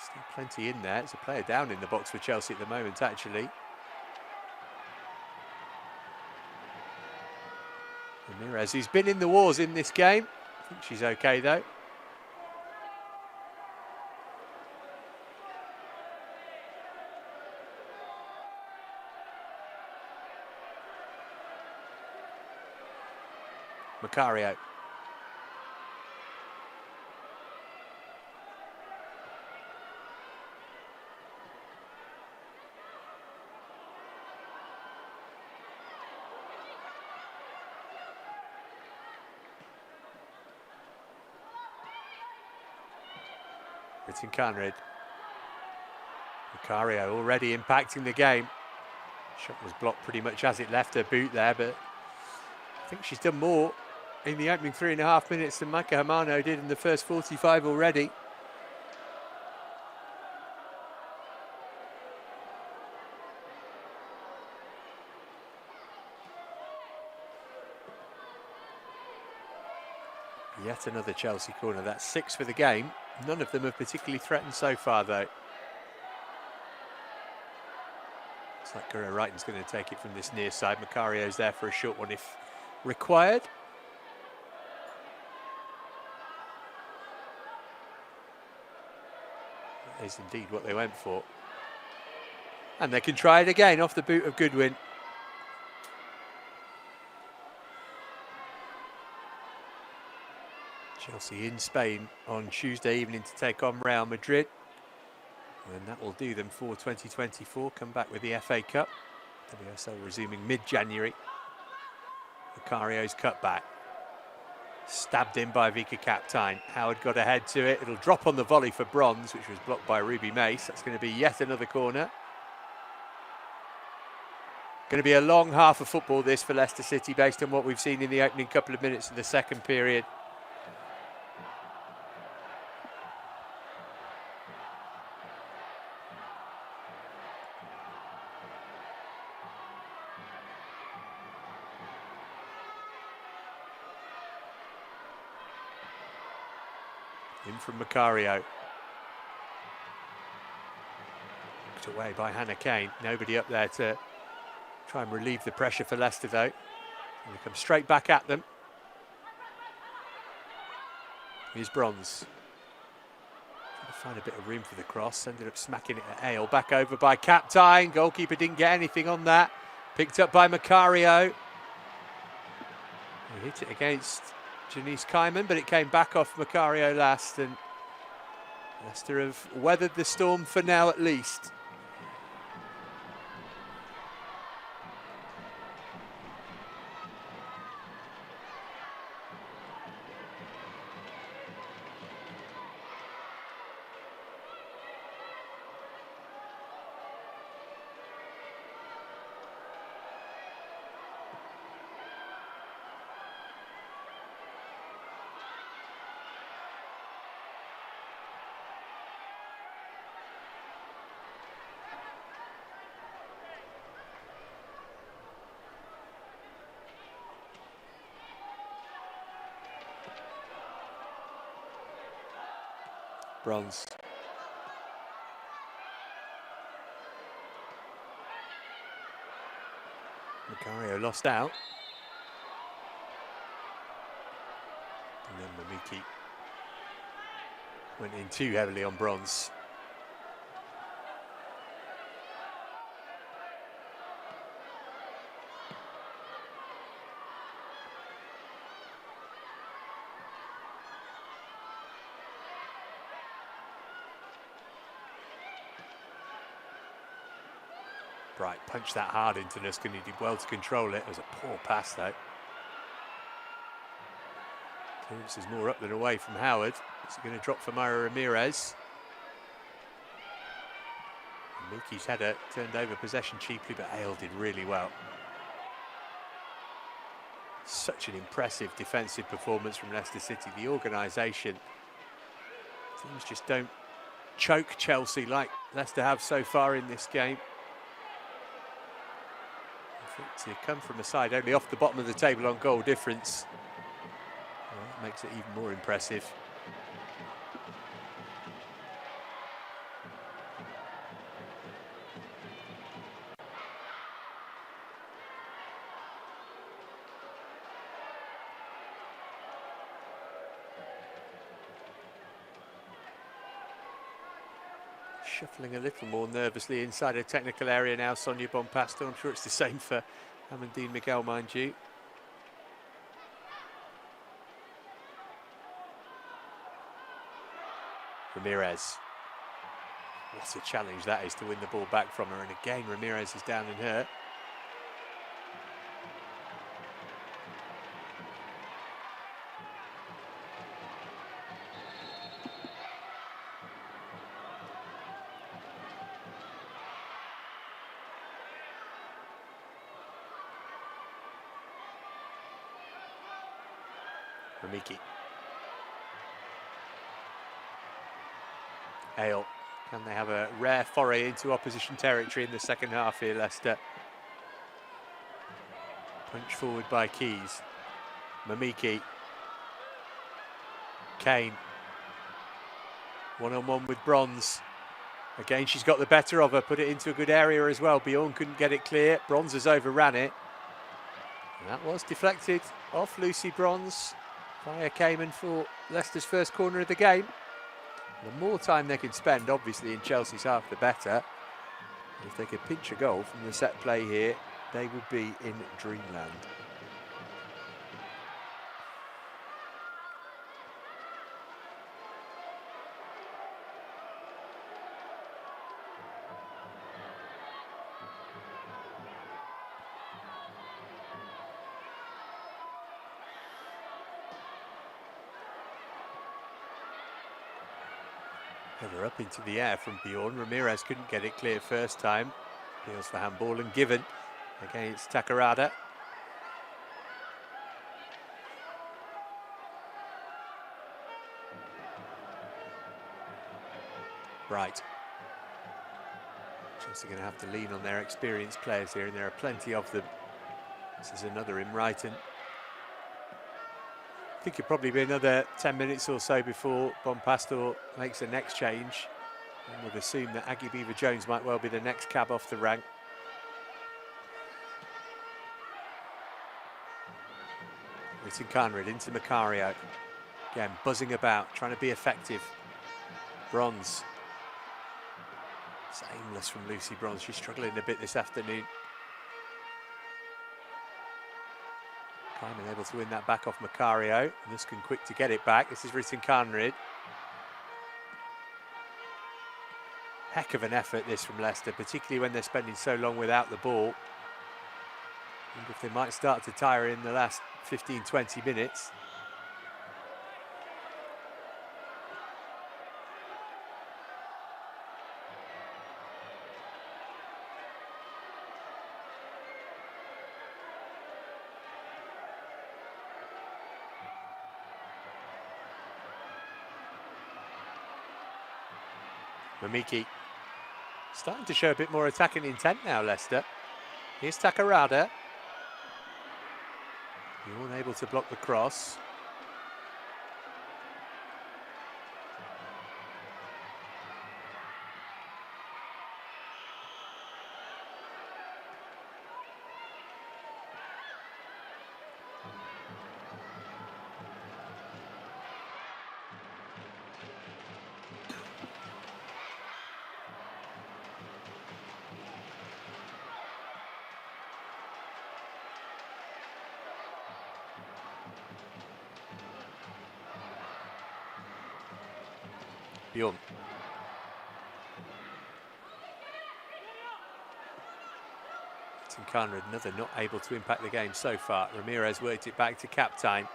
Still plenty in there. It's a player down in the box for Chelsea at the moment, actually. Ramirez, who's been in the wars in this game. I think she's okay, though. Macario. It's Conrad. Macario already impacting the game. Shot was blocked pretty much as it left her boot there, but I think she's done more in the opening 3.5 minutes than Maka Hamano did in the first 45 already. Yet another Chelsea corner. That's 6 for the game. None of them have particularly threatened so far, though. Looks like Guro Wrighton's going to take it from this near side. Macario's there for a short one if required. That is indeed what they went for. And they can try it again off the boot of Goodwin. Chelsea in Spain on Tuesday evening to take on Real Madrid. And that will do them for 2024. Come back with the FA Cup. WSL resuming mid-January. Macario's cut back. Stabbed in by Vika Kaptein. Howard got ahead to it. It'll drop on the volley for Bronze, which was blocked by Ruby Mace. That's going to be yet another corner. Going to be a long half of football this for Leicester City based on what we've seen in the opening couple of minutes of the second period. In from Macario. Knocked away by Hannah Kane. Nobody up there to try and relieve the pressure for Leicester, though. And they come straight back at them. Here's Bronze. Trying to find a bit of room for the cross. Ended up smacking it at Ale. Back over by Kaptein. Goalkeeper didn't get anything on that. Picked up by Macario. He hit it against Janice Kyman, but it came back off Macario last, and Leicester have weathered the storm for now at least. Bronze. Macario lost out. And then Mamiki went in too heavily on Bronze. Bright punched that hard into Nuskin. He did well to control it. It was a poor pass, though. Clearance is more up than away from Howard. It's going to drop for Myra Ramirez. Miki's header turned over possession cheaply, but Ale did really well. Such an impressive defensive performance from Leicester City. The organisation Things just don't choke Chelsea like Leicester have so far in this game. To come from a side only off the bottom of the table on goal difference, well, that makes it even more impressive. Shuffling a little more nervously inside a technical area now, Sonia Bompasto. I'm sure it's the same for Amandine Miguel, mind you. Ramirez. What a challenge that is to win the ball back from her. And again, Ramirez is down and hurt. Ramiki. Hale. Can they have a rare foray into opposition territory in the second half here, Leicester? Punch forward by Keys. Mamiki. Kane. One-on-one with Bronze. Again, she's got the better of her. Put it into a good area as well. Bjorn couldn't get it clear. Bronze has overran it. And that was deflected off Lucy Bronze. Fire came in for Leicester's first corner of the game. The more time they can spend, obviously, in Chelsea's half, the better. If they could pinch a goal from the set play here, they would be in dreamland. Header up into the air from Bjorn. Ramirez couldn't get it clear first time. Appeals for handball and given against Takarada. Right. Chelsea are going to have to lean on their experienced players here, and there are plenty of them. This is another in Brighton. I think it'll probably be another 10 minutes or so before Bompasto makes the next change. And would assume that Aggie Beaver-Jones might well be the next cab off the rank. Richard Conrad into Macario. Again, buzzing about, trying to be effective. Bronze. It's aimless from Lucy Bronze. She's struggling a bit this afternoon. Kleiman able to win that back off Macario. Nuskin quick to get it back. This is Richard Conrad. Heck of an effort this from Leicester, particularly when they're spending so long without the ball. And if they might start to tire in the last 15-20 minutes. Mamiki starting to show a bit more attacking intent now, Leicester. Here's Takarada. You're unable to block the cross. Bjorn. Tim Conrad, another not able to impact the game so far. Ramirez worked it back to cap time.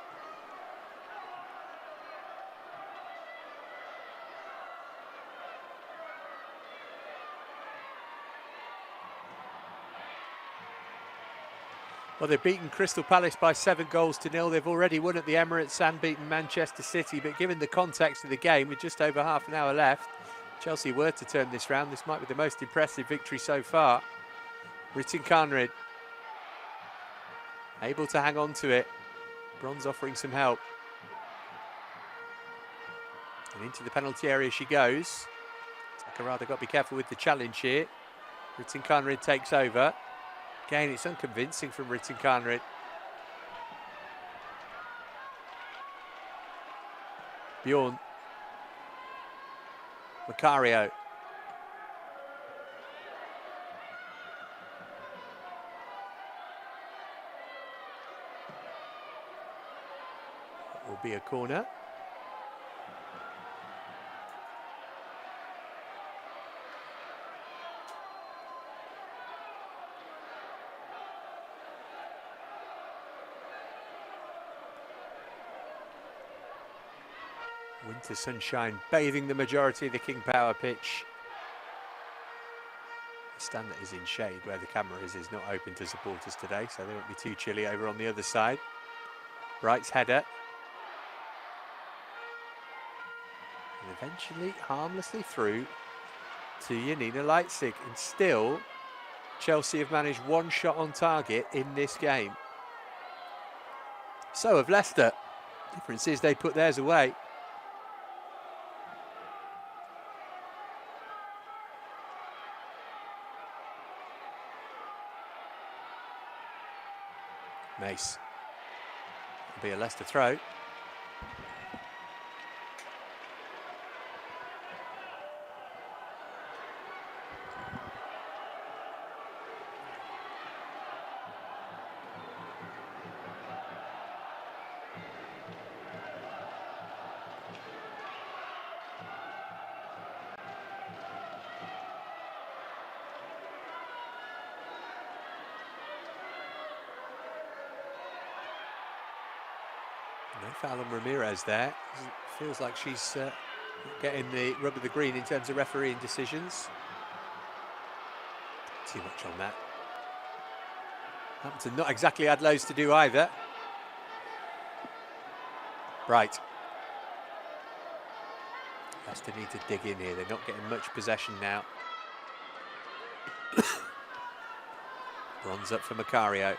Well, they've beaten Crystal Palace by 7-0. They've already won at the Emirates and beaten Manchester City. But given the context of the game, with just over half an hour left, Chelsea were to turn this round. This might be the most impressive victory so far. Ritin Kanrid able to hang on to it. Bronze offering some help. And into the penalty area she goes. Takarada got to be careful with the challenge here. Ritin Kanrid takes over. Again, it's unconvincing from Ritin Kanrid. Bjorn. Macario. That will be a corner. Winter sunshine bathing the majority of the King Power pitch. The stand that is in shade where the camera is not open to supporters today, so they won't be too chilly over on the other side. Bright's header. And eventually, harmlessly through to Janina Leipzig. And still, Chelsea have managed one shot on target in this game. So have Leicester. Difference is they put theirs away. Mace. It'll be a Leicester throw. No foul on Ramirez there. Feels like she's getting the rub of the green in terms of refereeing decisions. Too much on that. Hampton not exactly had loads to do either. Right. Leicester need to dig in here. They're not getting much possession now. Bronze up for Macario.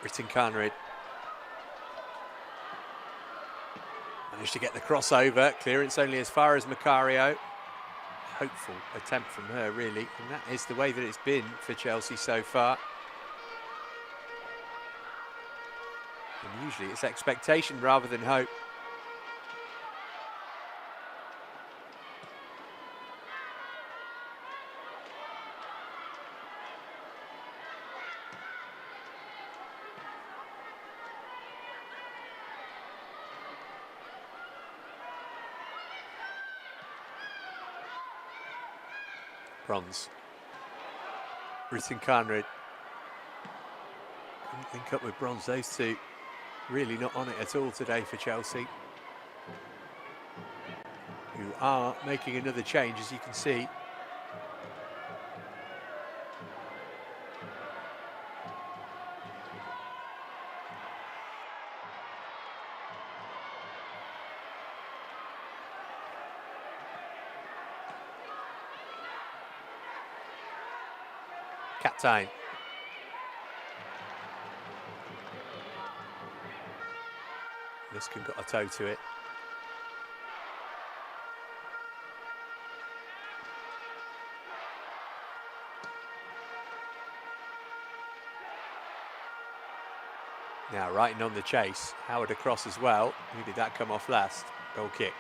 Ritin Kanrid. Managed to get the crossover. Clearance only as far as Macario. Hopeful attempt from her, really. And that is the way that it's been for Chelsea so far. And usually it's expectation rather than hope. Bronze. Ritin Kanrid. Couldn't link up with Bronze. Those two really not on it at all today for Chelsea, who are making another change, as you can see. Captain. Liskin got a toe to it. Now, right in on the chase. Howard across as well. Who did that come off last? Goal kick.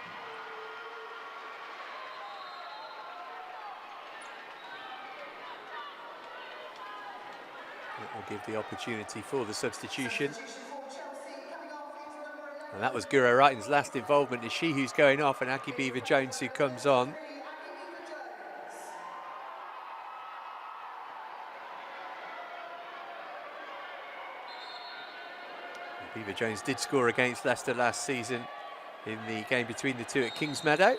That will give the opportunity for the substitution. And that was Guro Wrighton's last involvement. Is she who's going off, and Aki Beaver-Jones who comes on. Beaver-Jones did score against Leicester last season in the game between the two at Kingsmeadow.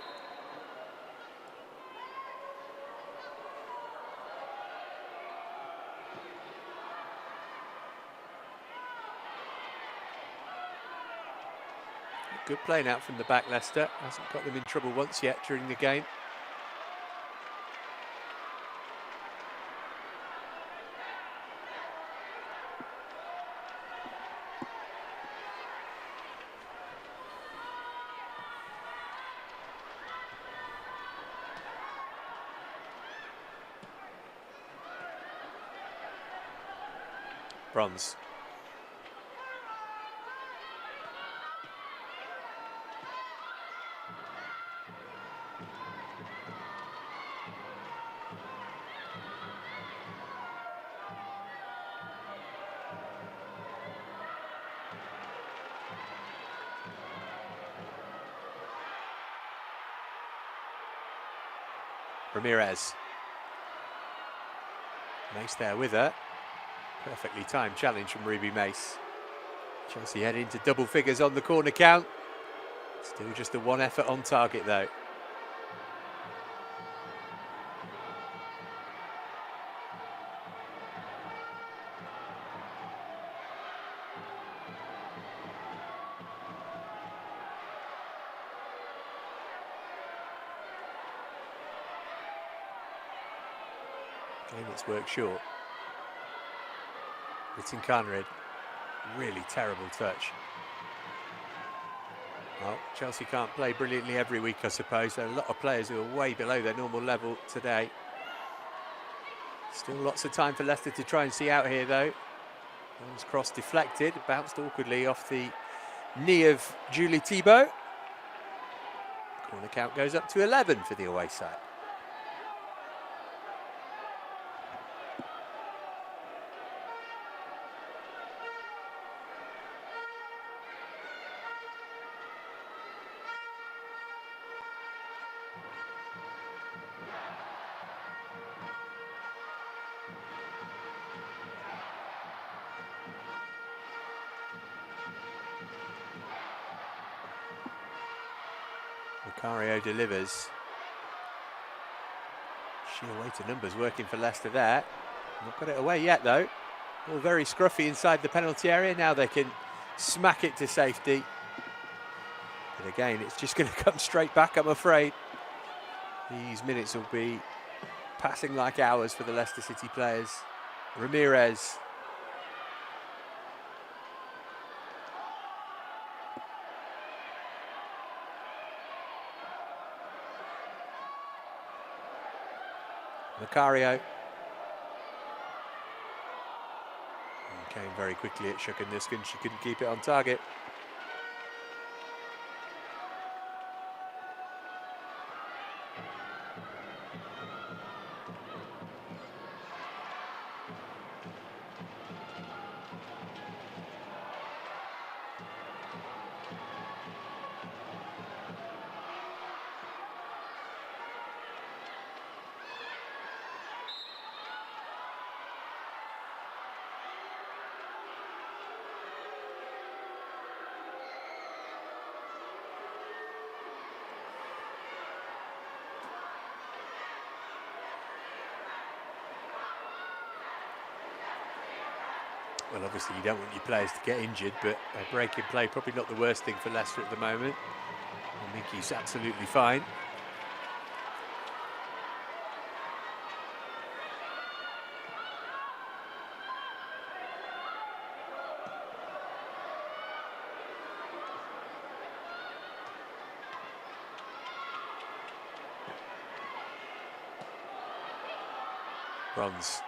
Good playing out from the back, Leicester. Hasn't got them in trouble once yet during the game. Bronze. Ramirez. Mace there with her. Perfectly timed challenge from Ruby Mace. Chelsea head into double figures on the corner count. Still just the one effort on target though. Game it's worked short. It's in Conrad. Really terrible touch. Well, Chelsea can't play brilliantly every week, I suppose. There are a lot of players who are way below their normal level today. Still lots of time for Leicester to try and see out here, though. Ball's cross deflected, bounced awkwardly off the knee of Julie Thibault. Corner count goes up to 11 for the away side. Macario delivers. Sheer weight of numbers working for Leicester there. Not got it away yet though. All very scruffy inside the penalty area. Now they can smack it to safety. But again, it's just going to come straight back, I'm afraid. These minutes will be passing like hours for the Leicester City players. Ramirez. Macario. Came very quickly at Shukenuskin. She couldn't keep it on target. Well, obviously you don't want your players to get injured, but a break in play probably not the worst thing for Leicester at the moment. I think he's absolutely fine. Bronze.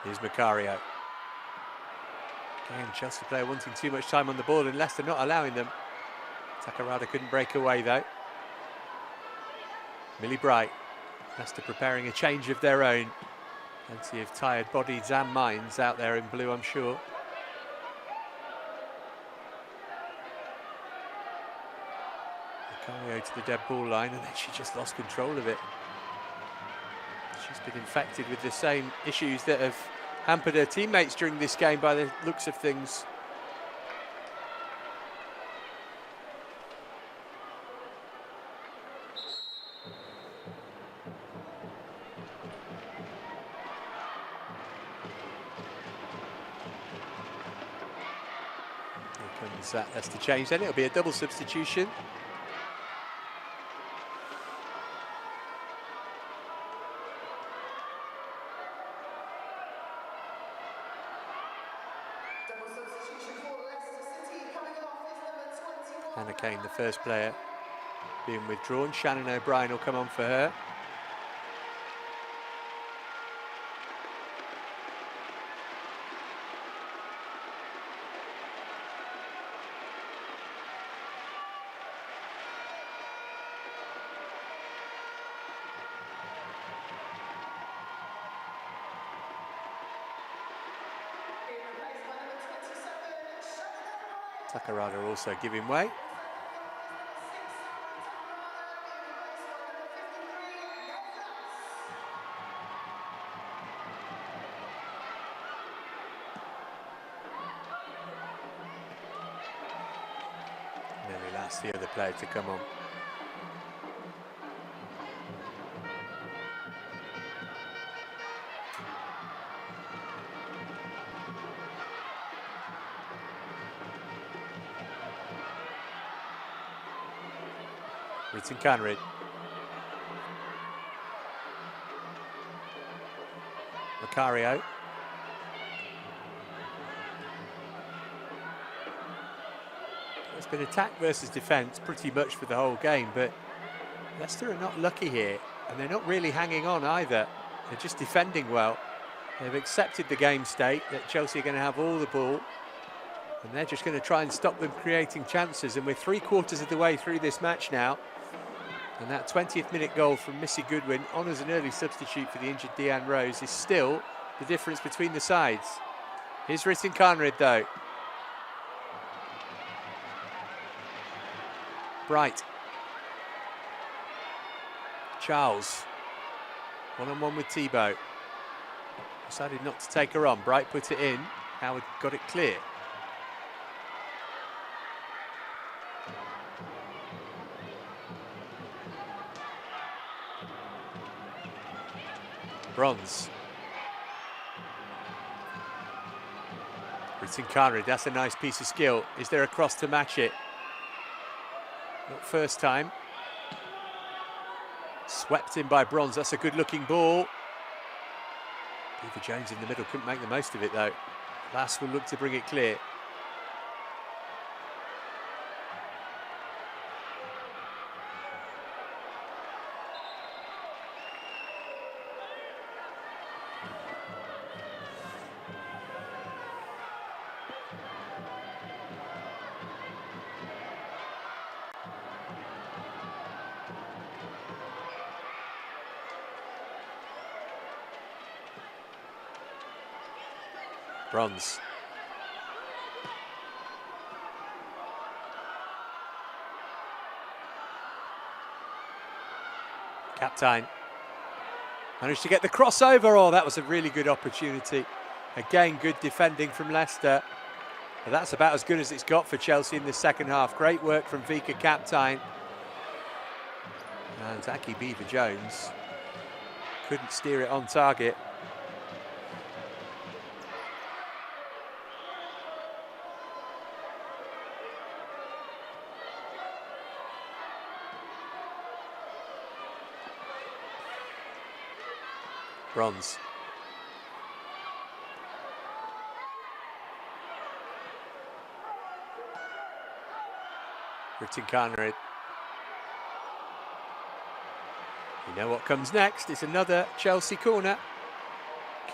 Here's Macario. Again, Chelsea player wanting too much time on the ball and Leicester not allowing them. Takarada couldn't break away though. Millie Bright. Leicester preparing a change of their own. Plenty of tired bodies and minds out there in blue, I'm sure. Macario to the dead ball line and then she just lost control of it. She's been infected with the same issues that have hampered her teammates during this game by the looks of things. Here comes that Leicester change then. It'll be a double substitution. Hannah Kane, the first player, being withdrawn. Shannon O'Brien will come on for her. Takarada also giving way. Nearly that's the other player to come on. Written Canrid. Macario. It's been attack versus defence pretty much for the whole game, but Leicester are not lucky here, and they're not really hanging on either. They're just defending well. They've accepted the game state that Chelsea are going to have all the ball, and they're just going to try and stop them creating chances. And we're 3/4 of the way through this match now. And that 20th minute goal from Missy Goodwin on as an early substitute for the injured Deanne Rose is still the difference between the sides. Here's Written Canrid though. Bright. Charles. One-on-one with Thibaut. Decided not to take her on. Bright put it in. Howard got it clear. Bronze. Written Canrid, that's a nice piece of skill. Is there a cross to match it? Not first time. Swept in by Bronze, that's a good looking ball. Beaver Jones in the middle, couldn't make the most of it though. Lass will look to bring it clear. Bronze. Captain managed to get the crossover. Oh, that was a really good opportunity. Again, good defending from Leicester. But that's about as good as it's got for Chelsea in the second half. Great work from Vika Captain. And Aki Beaver-Jones couldn't steer it on target. Bronze. Written Canrid. You know what comes next. It's another Chelsea corner.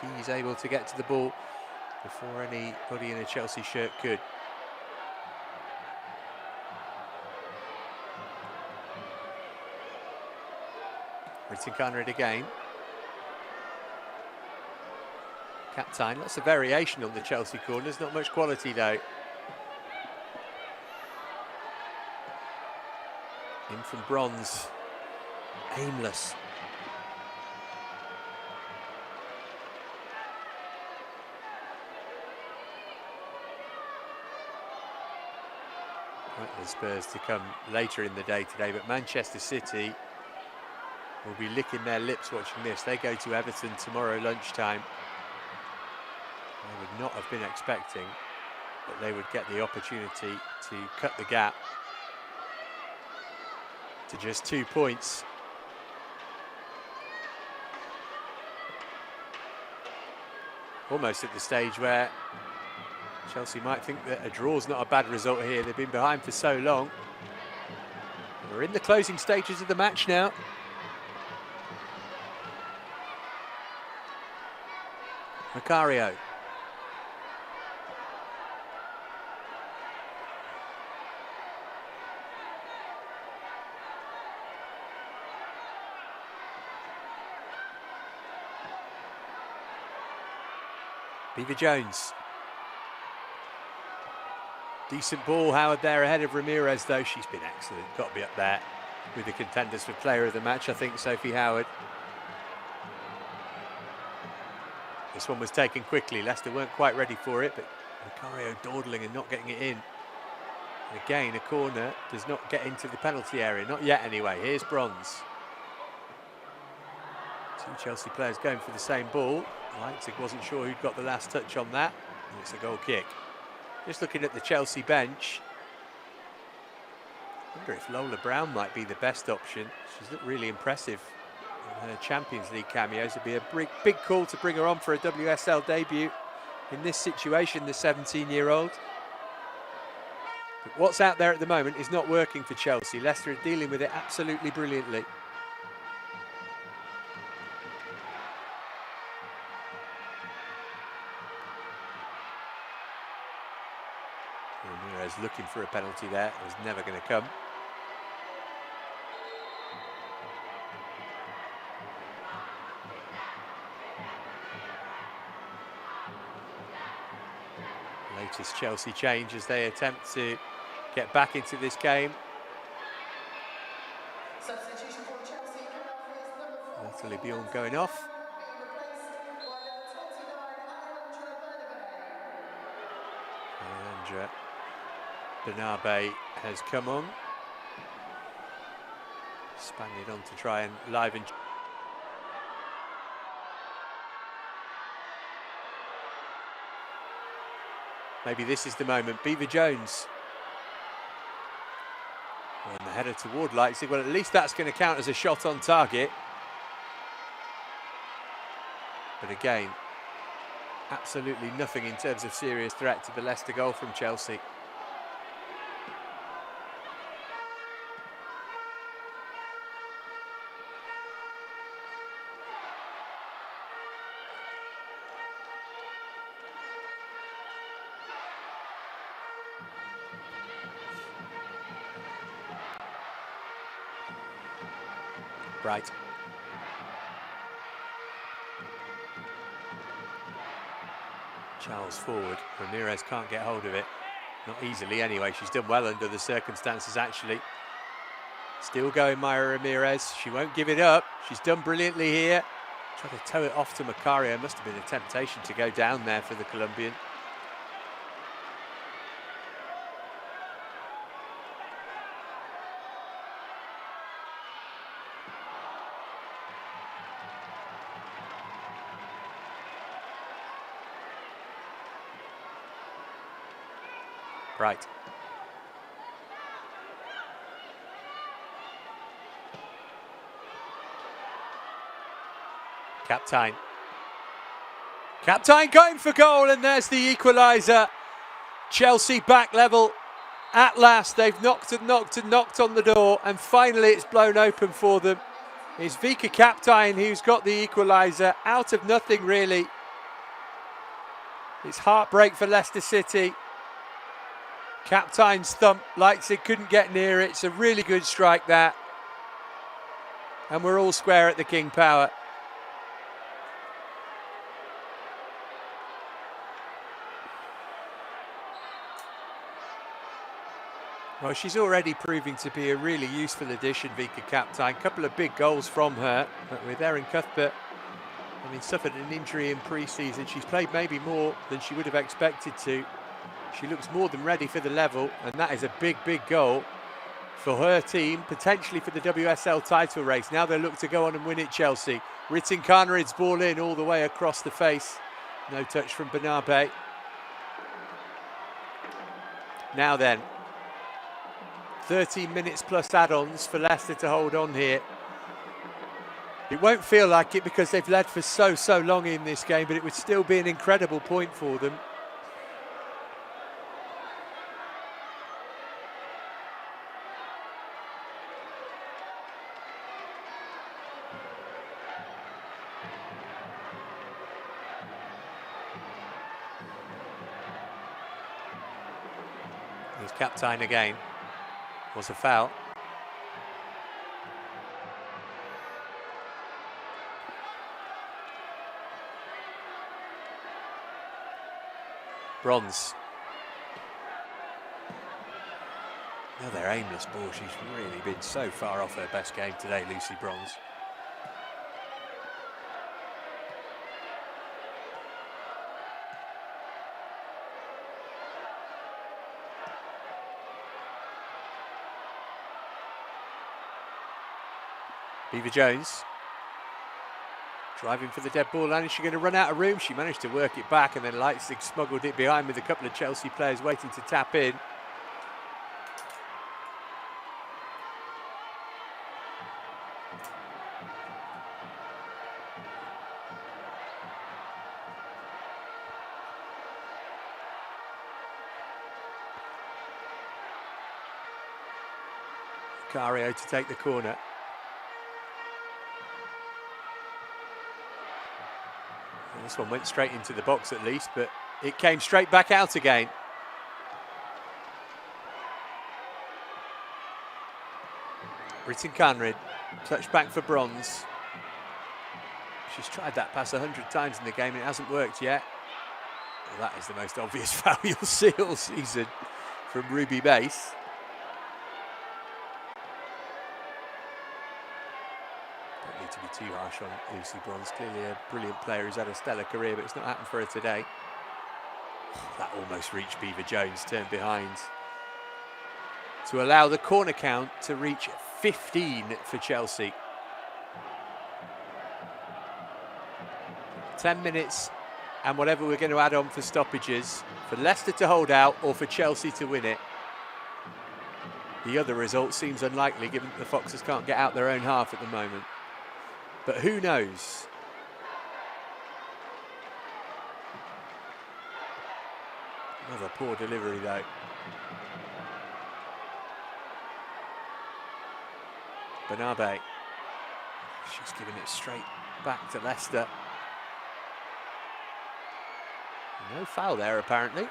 Key's able to get to the ball before anybody in a Chelsea shirt could. Written Canrid again. Captain, lots of variation on the Chelsea corners, not much quality though. In from Bronze, aimless. Right, the Spurs to come later in the day today, but Manchester City will be licking their lips watching this. They go to Everton tomorrow lunchtime. I would not have been expecting but they would get the opportunity to cut the gap to just 2 points. Almost at the stage where Chelsea might think that a draw's not a bad result here. They've been behind for so long. We're in the closing stages of the match now. Macario. Beaver-Jones. Decent ball, Howard there ahead of Ramirez though. She's been excellent, got to be up there with the contenders for player of the match, I think, Sophie Howard. This one was taken quickly, Leicester weren't quite ready for it, but Macario dawdling and not getting it in. And again, a corner does not get into the penalty area, not yet anyway. Here's Bronze. Two Chelsea players going for the same ball. Leipzig wasn't sure who'd got the last touch on that, and it's a goal kick. Just looking at the Chelsea bench, I wonder if Lola Brown might be the best option. She's looked really impressive in her Champions League cameos. It'd be a big call to bring her on for a WSL debut in this situation, the 17-year-old. But what's out there at the moment is not working for Chelsea. Leicester are dealing with it absolutely brilliantly. Ramirez looking for a penalty there. It was never going to come. Latest Chelsea change as they attempt to get back into this game. Natalie Bjorn going off. And Bernabe has come on. Spaniard on to try and liven. Maybe this is the moment. Beaver-Jones. And the header toward Leipzig. Well, at least that's going to count as a shot on target. But again, absolutely nothing in terms of serious threat to the Leicester goal from Chelsea. Right. Charles forward. Ramirez can't get hold of it. Not easily anyway. She's done well under the circumstances, actually. Still going, Mayra Ramirez. She won't give it up. She's done brilliantly here. Try to tow it off to Macario. Must have been a temptation to go down there for the Colombian. Right. Captain going for goal, and there's the equaliser. Chelsea back level at last. They've knocked and knocked and knocked on the door, and finally it's blown open for them. It's Vika Captain who's got the equaliser out of nothing, really. It's heartbreak for Leicester City. Captain's thump, Leipzig couldn't get near it. It's a really good strike, that. And we're all square at the King Power. Well, she's already proving to be a really useful addition, Vika Captain. Couple of big goals from her, but with Erin Cuthbert, suffered an injury in pre-season. She's played maybe more than she would have expected to. She looks more than ready for the level, and that is a big, big goal for her team, potentially for the WSL title race. Now they look to go on and win it, Chelsea. Ritin Karnarid's ball in all the way across the face. No touch from Bernabe. Now then, 13 minutes plus add-ons for Leicester to hold on here. It won't feel like it because they've led for so long in this game, but it would still be an incredible point for them. He's captain again. Was a foul. Bronze. Another aimless ball. She's really been so far off her best game today, Lucy Bronze. Beaver-Jones. Driving for the dead ball, and is she going to run out of room? She managed to work it back, and then Leipzig smuggled it behind with a couple of Chelsea players waiting to tap in. Cario to take the corner. This one went straight into the box at least, but it came straight back out again. Britton Conrad, touch back for Bronze. She's tried that pass 100 times in the game and it hasn't worked yet. Well, that is the most obvious foul you'll see all season from Ruby Mace. To be too harsh on Lucy Bronze. Clearly a brilliant player who's had a stellar career, but it's not happened for her today. That almost reached Beaver-Jones, turned behind to allow the corner count to reach 15 for Chelsea. 10 minutes and whatever we're going to add on for stoppages, for Leicester to hold out or for Chelsea to win it. The other result seems unlikely given that the Foxes can't get out their own half at the moment. But who knows? Another poor delivery though. Bernabe. She's giving it straight back to Leicester. No foul there apparently.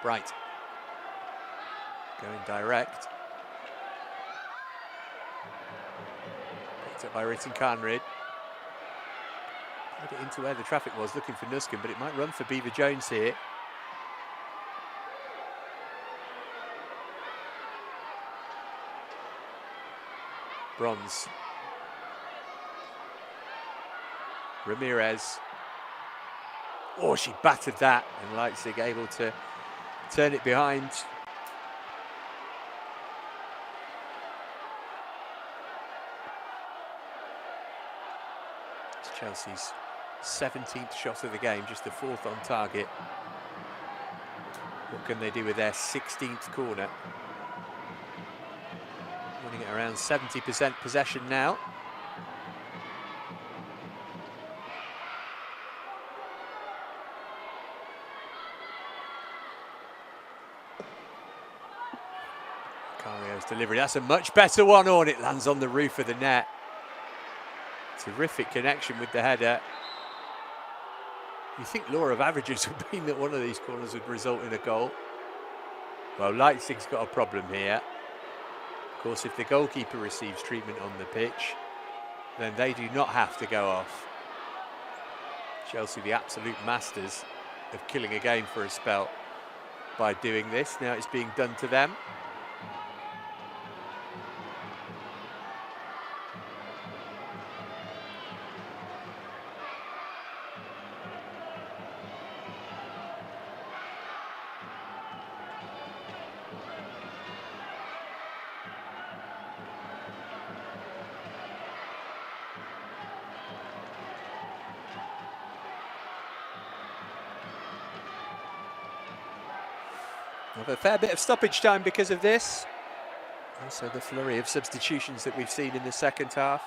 Bright. Going direct. Up by Britton Conrad. Put it into where the traffic was, looking for Nuskin, but it might run for Beaver-Jones here. Bronze. Ramirez. Oh, she battered that, and Leipzig able to turn it behind. Chelsea's 17th shot of the game, just the 4th on target. What can they do with their 16th corner? Running at around 70% possession now. Cario's delivery, that's a much better one, and it lands on the roof of the net. Terrific connection with the header. You think law of averages would mean that one of these corners would result in a goal. Well, Leipzig's got a problem here. Of course, if the goalkeeper receives treatment on the pitch, then they do not have to go off. Chelsea, the absolute masters of killing a game for a spell by doing this. Now it's being done to them. Have a fair bit of stoppage time because of this. Also the flurry of substitutions that we've seen in the second half.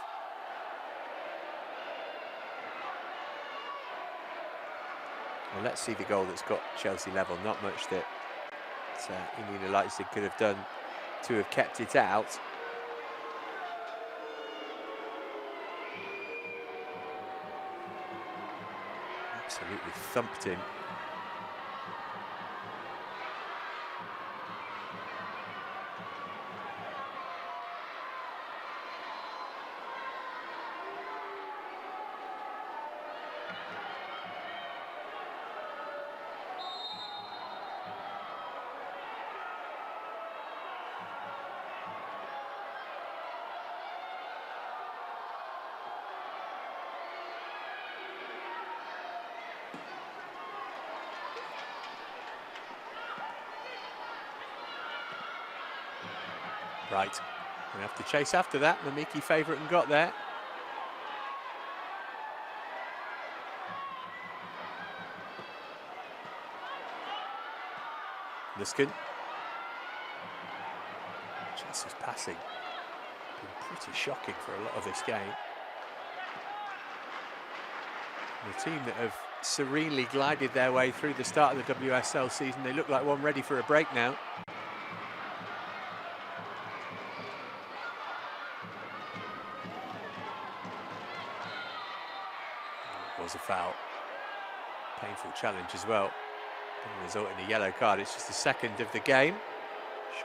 Well, let's see the goal that's got Chelsea level. Not much that Inina Leipzig could have done to have kept it out. Absolutely thumped in. Right, we have to chase after that. Mamiki favourite and got there. Luskin. Chelsea's passing been pretty shocking for a lot of this game. The team that have serenely glided their way through the start of the WSL season, they look like one ready for a break now. Was a foul. Painful challenge as well. Didn't result in a yellow card. It's just the second of the game.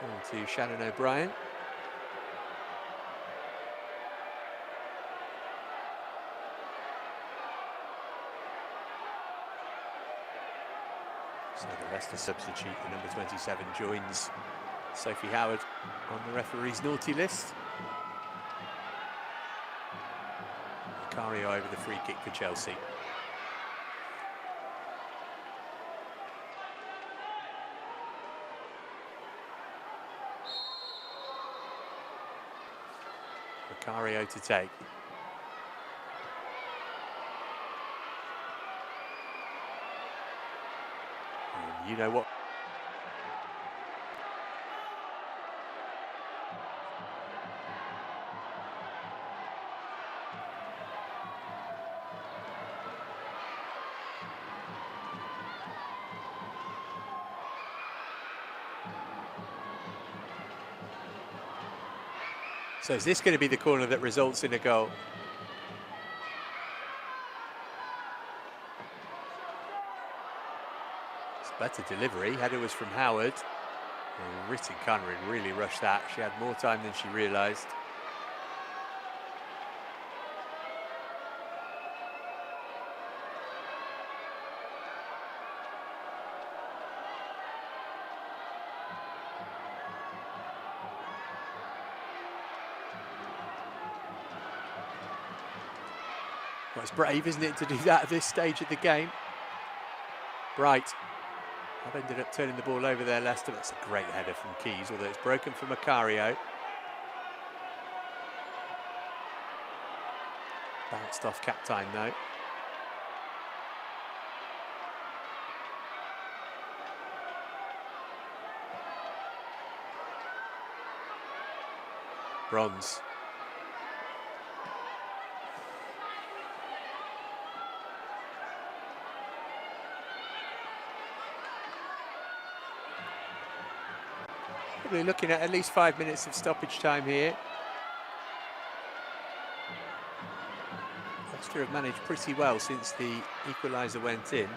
Shown to Shannon O'Brien. So the Leicester substitute, the number 27, joins Sophie Howard on the referee's naughty list. Macario over the free kick for Chelsea. Macario to take. And you know what? So is this going to be the corner that results in a goal? It's better delivery. Header was from Howard. And Ritten Conrad really rushed that. She had more time than she realised. Well, it's brave, isn't it, to do that at this stage of the game? Bright have ended up turning the ball over there, Leicester. That's a great header from Keys, although it's broken for Macario. Bounced off Captain though. Bronze. Probably looking at least 5 minutes of stoppage time here. Leicester have managed pretty well since the equaliser went in.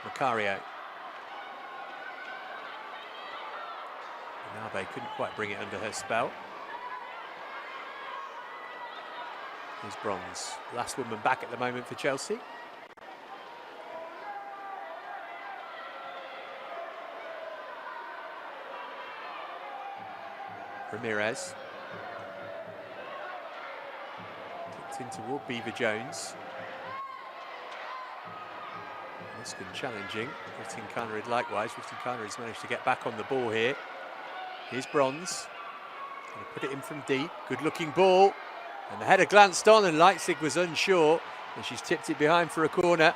Macario. Nabe couldn't quite bring it under her spell. Here's Bronze. Last woman back at the moment for Chelsea. Ramirez. Kicked in toward Beaver Jones. Luskin challenging. Ritten Conrad likewise. Ritten Conrad's managed to get back on the ball here. Here's Bronze. Gonna put it in from deep. Good looking ball. And the header glanced on and Leipzig was unsure. And she's tipped it behind for a corner.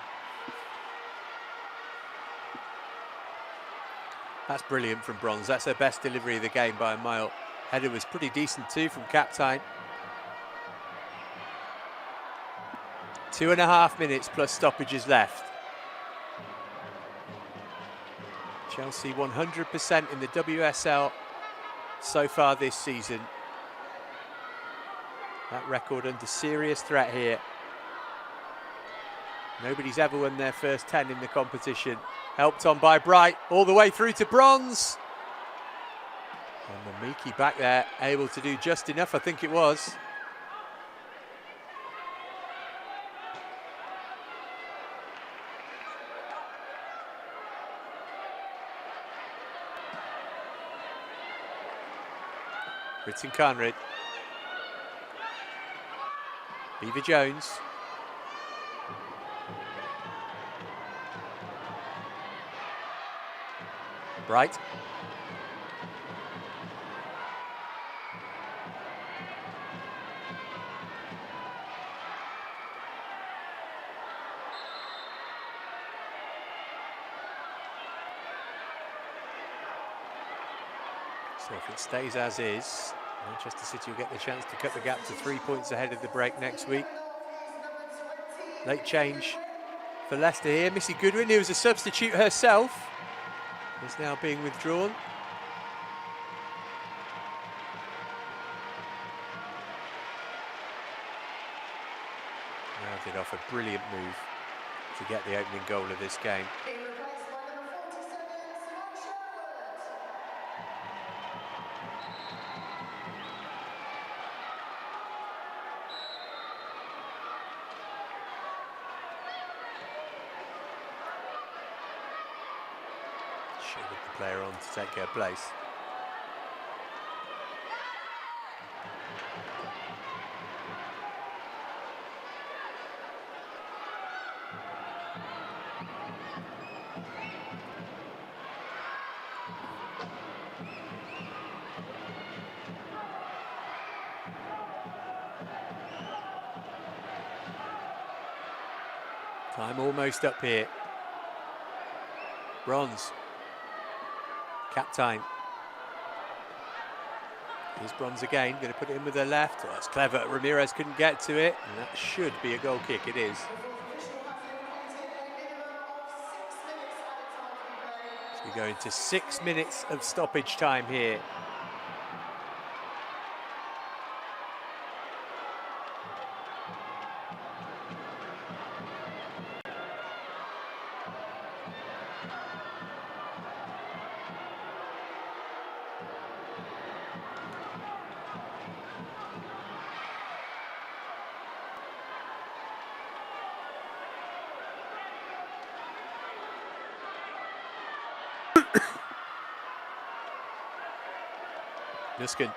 That's brilliant from Bronze. That's her best delivery of the game by a mile. Header was pretty decent too from Captain. 2.5 minutes plus stoppages left. Chelsea 100% in the WSL so far this season. That record under serious threat here. Nobody's ever won their first 10 in the competition. Helped on by Bright, all the way through to Bronze. And Mamiki back there, able to do just enough, I think it was. Britton Conrad. Beaver Jones. Bright. So if it stays as is, Manchester City will get the chance to cut the gap to 3 points ahead of the break next week. Late change for Leicester here. Missy Goodwin, who was a substitute herself, is now being withdrawn. Now did off a brilliant move to get the opening goal of this game. With the player on to take her place. Time almost up here. Bronze. Captain. Here's Bronze again, going to put it in with her left. Oh, that's clever. Ramirez couldn't get to it, and that should be a goal kick. It is. So we go into 6 minutes of stoppage time here. Nuskin.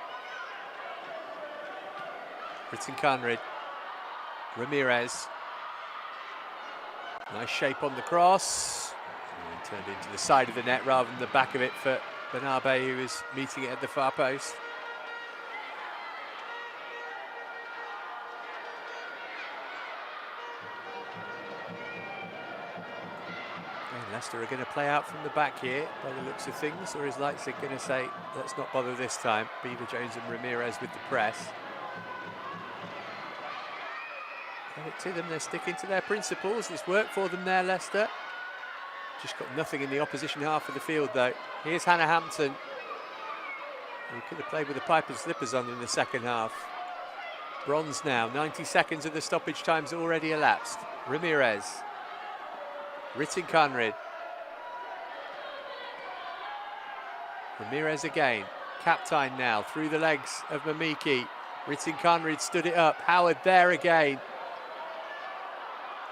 Britton Conrad. Ramirez. Nice shape on the cross. And turned into the side of the net rather than the back of it for Bernabe, who is meeting it at the far post. Leicester are going to play out from the back here by the looks of things, or is Leipzig going to say, let's not bother this time? Beaver Jones and Ramirez with the press. Credit to them, they're sticking to their principles. It's worked for them there, Leicester. Just got nothing in the opposition half of the field, though. Here's Hannah Hampton, who could have played with the pipe and slippers on in the second half. Bronze now, 90 seconds of the stoppage time's already elapsed. Ramirez. Britton Conrad. Ramirez again. Captain now through the legs of Mamiki. Britton Conrad stood it up. Howard there again.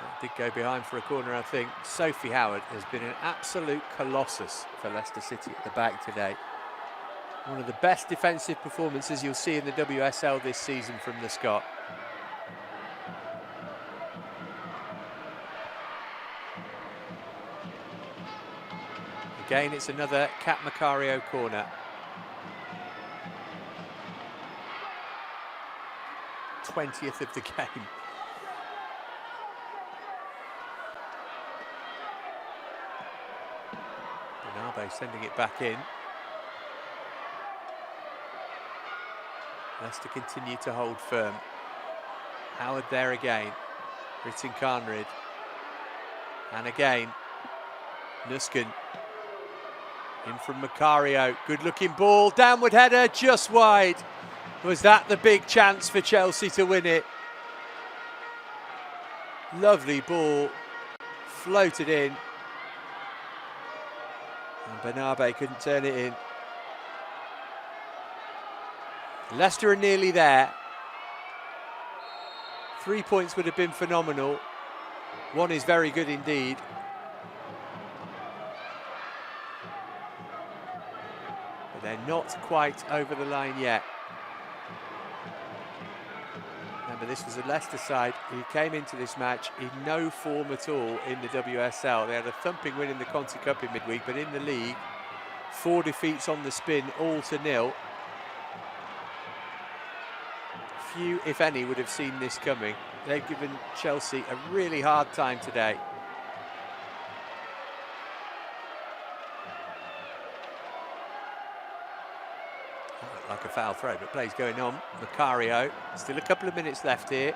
That did go behind for a corner, I think. Sophie Howard has been an absolute colossus for Leicester City at the back today. One of the best defensive performances you'll see in the WSL this season from the Scot. Again, it's another Cat Macario corner. '20th of the game. Bernabé sending it back in. Leicester continue to hold firm. Howard there again. Ritin Karnrid. And again, Nusken. In from Macario. Good looking ball. Downward header, just wide. Was that the big chance for Chelsea to win it? Lovely ball. Floated in. And Bernabe couldn't turn it in. Leicester are nearly there. 3 points would have been phenomenal. One is very good indeed. But they're not quite over the line yet. Remember, this was a Leicester side who came into this match in no form at all in the WSL. They had a thumping win in the Conti Cup in midweek, but in the league, 4 defeats on the spin, all to nil. Few, if any, would have seen this coming. They've given Chelsea a really hard time today. Like a foul throw, but play's going on. Macario, still a couple of minutes left here.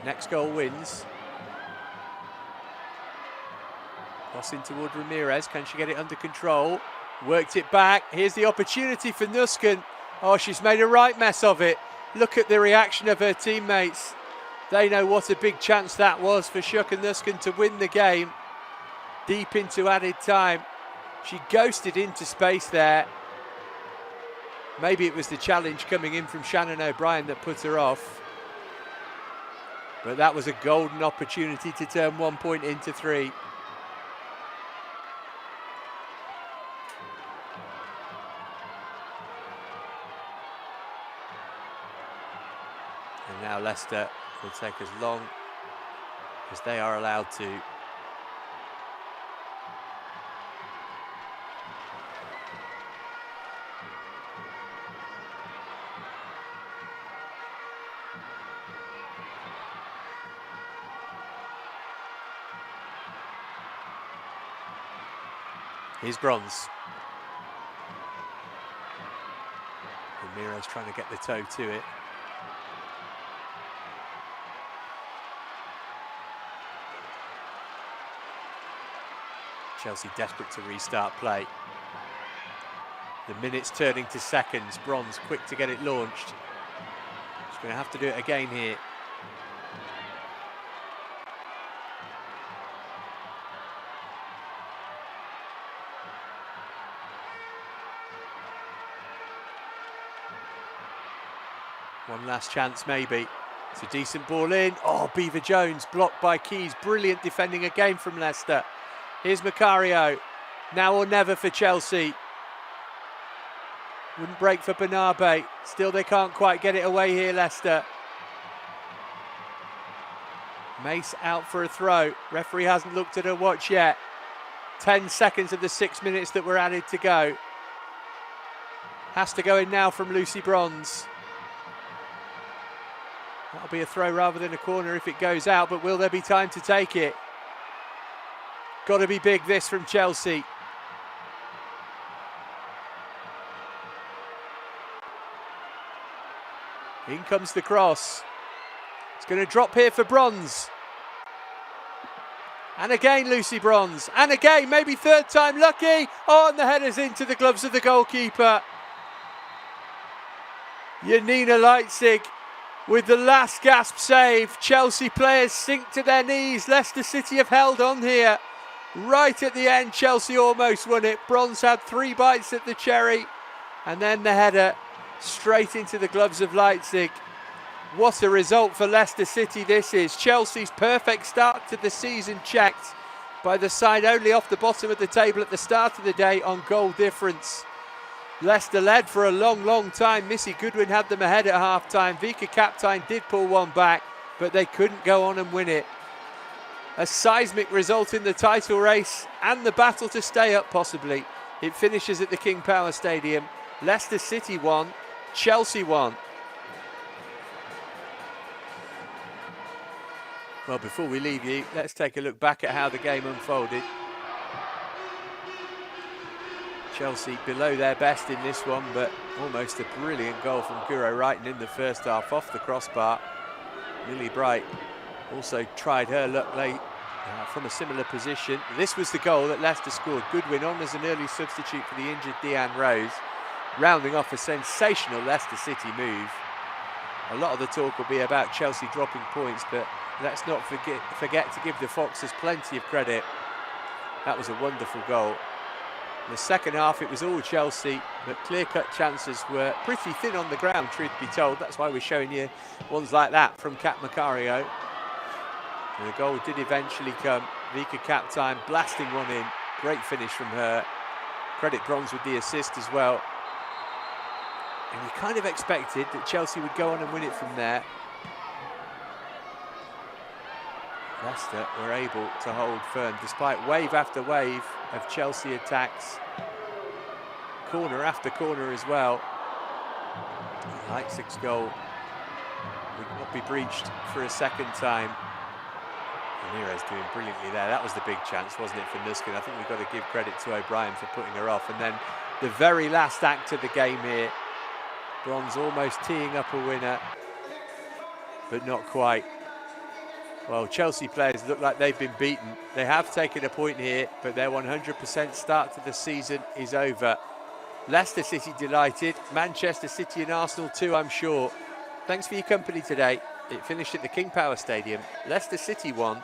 Next goal wins. Crossing toward Ramirez, can she get it under control? Worked it back, here's the opportunity for Nusken. Oh, she's made a right mess of it. Look at the reaction of her teammates. They know what a big chance that was for Shuk and Nusken to win the game. Deep into added time. She ghosted into space there. Maybe it was the challenge coming in from Shannon O'Brien that put her off. But that was a golden opportunity to turn 1 point into 3. And now Leicester will take as long as they are allowed to. Here's Bronze. Ramirez trying to get the toe to it. Chelsea desperate to restart play. The minutes turning to seconds. Bronze quick to get it launched. She's going to have to do it again here. One last chance maybe. It's a decent ball in. Oh, Beaver Jones blocked by Keys. Brilliant defending again from Leicester. Here's Macario. Now or never for Chelsea. Wouldn't break for Bernabe. Still they can't quite get it away here, Leicester. Mace out for a throw. Referee hasn't looked at her watch yet. 10 seconds of the 6 minutes that were added to go. Has to go in now from Lucy Bronze. That'll be a throw rather than a corner if it goes out, but will there be time to take it? Got to be big this from Chelsea. In comes the cross. It's going to drop here for Bronze. And again Lucy Bronze. And again, maybe third time lucky. Oh, and the header's into the gloves of the goalkeeper. Janina Leitzig with the last gasp save. Chelsea players sink to their knees. Leicester City have held on here. Right at the end, Chelsea almost won it. Bronze had 3 bites at the cherry. And then the header straight into the gloves of Leitzig. What a result for Leicester City this is. Chelsea's perfect start to the season checked by the side only off the bottom of the table at the start of the day on goal difference. Leicester led for a long, long time. Missy Goodwin had them ahead at half-time. Vika Kaptein did pull one back, but they couldn't go on and win it. A seismic result in the title race and the battle to stay up possibly. It finishes at the King Power Stadium. Leicester City won, Chelsea won. Well, before we leave you, let's take a look back at how the game unfolded. Chelsea below their best in this one, but almost a brilliant goal from Guro Wrighton in the first half off the crossbar. Lily Bright also tried her luck late from a similar position. This was the goal that Leicester scored. Goodwin on as an early substitute for the injured Deanne Rose, rounding off a sensational Leicester City move. A lot of the talk will be about Chelsea dropping points, but let's not forget to give the Foxes plenty of credit. That was a wonderful goal. In the second half, it was all Chelsea, but clear-cut chances were pretty thin on the ground, truth be told. That's why we're showing you ones like that from Kat Macario. And the goal did eventually come. Vika Kaptime blasting one in. Great finish from her. Credit Bronze with the assist as well. And you kind of expected that Chelsea would go on and win it from there. Leicester were able to hold firm despite wave after wave of Chelsea attacks. Corner after corner as well. Leipzig's goal would not be breached for a second time. Ramirez doing brilliantly there. That was the big chance, wasn't it, for Nuskin? I think we've got to give credit to O'Brien for putting her off. And then the very last act of the game here. Bronze almost teeing up a winner, but not quite. Well, Chelsea players look like they've been beaten. They have taken a point here, but their 100% start to the season is over. Leicester City delighted, Manchester City and Arsenal too, I'm sure. Thanks for your company today. It finished at the King Power Stadium. Leicester City won,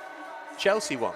Chelsea won.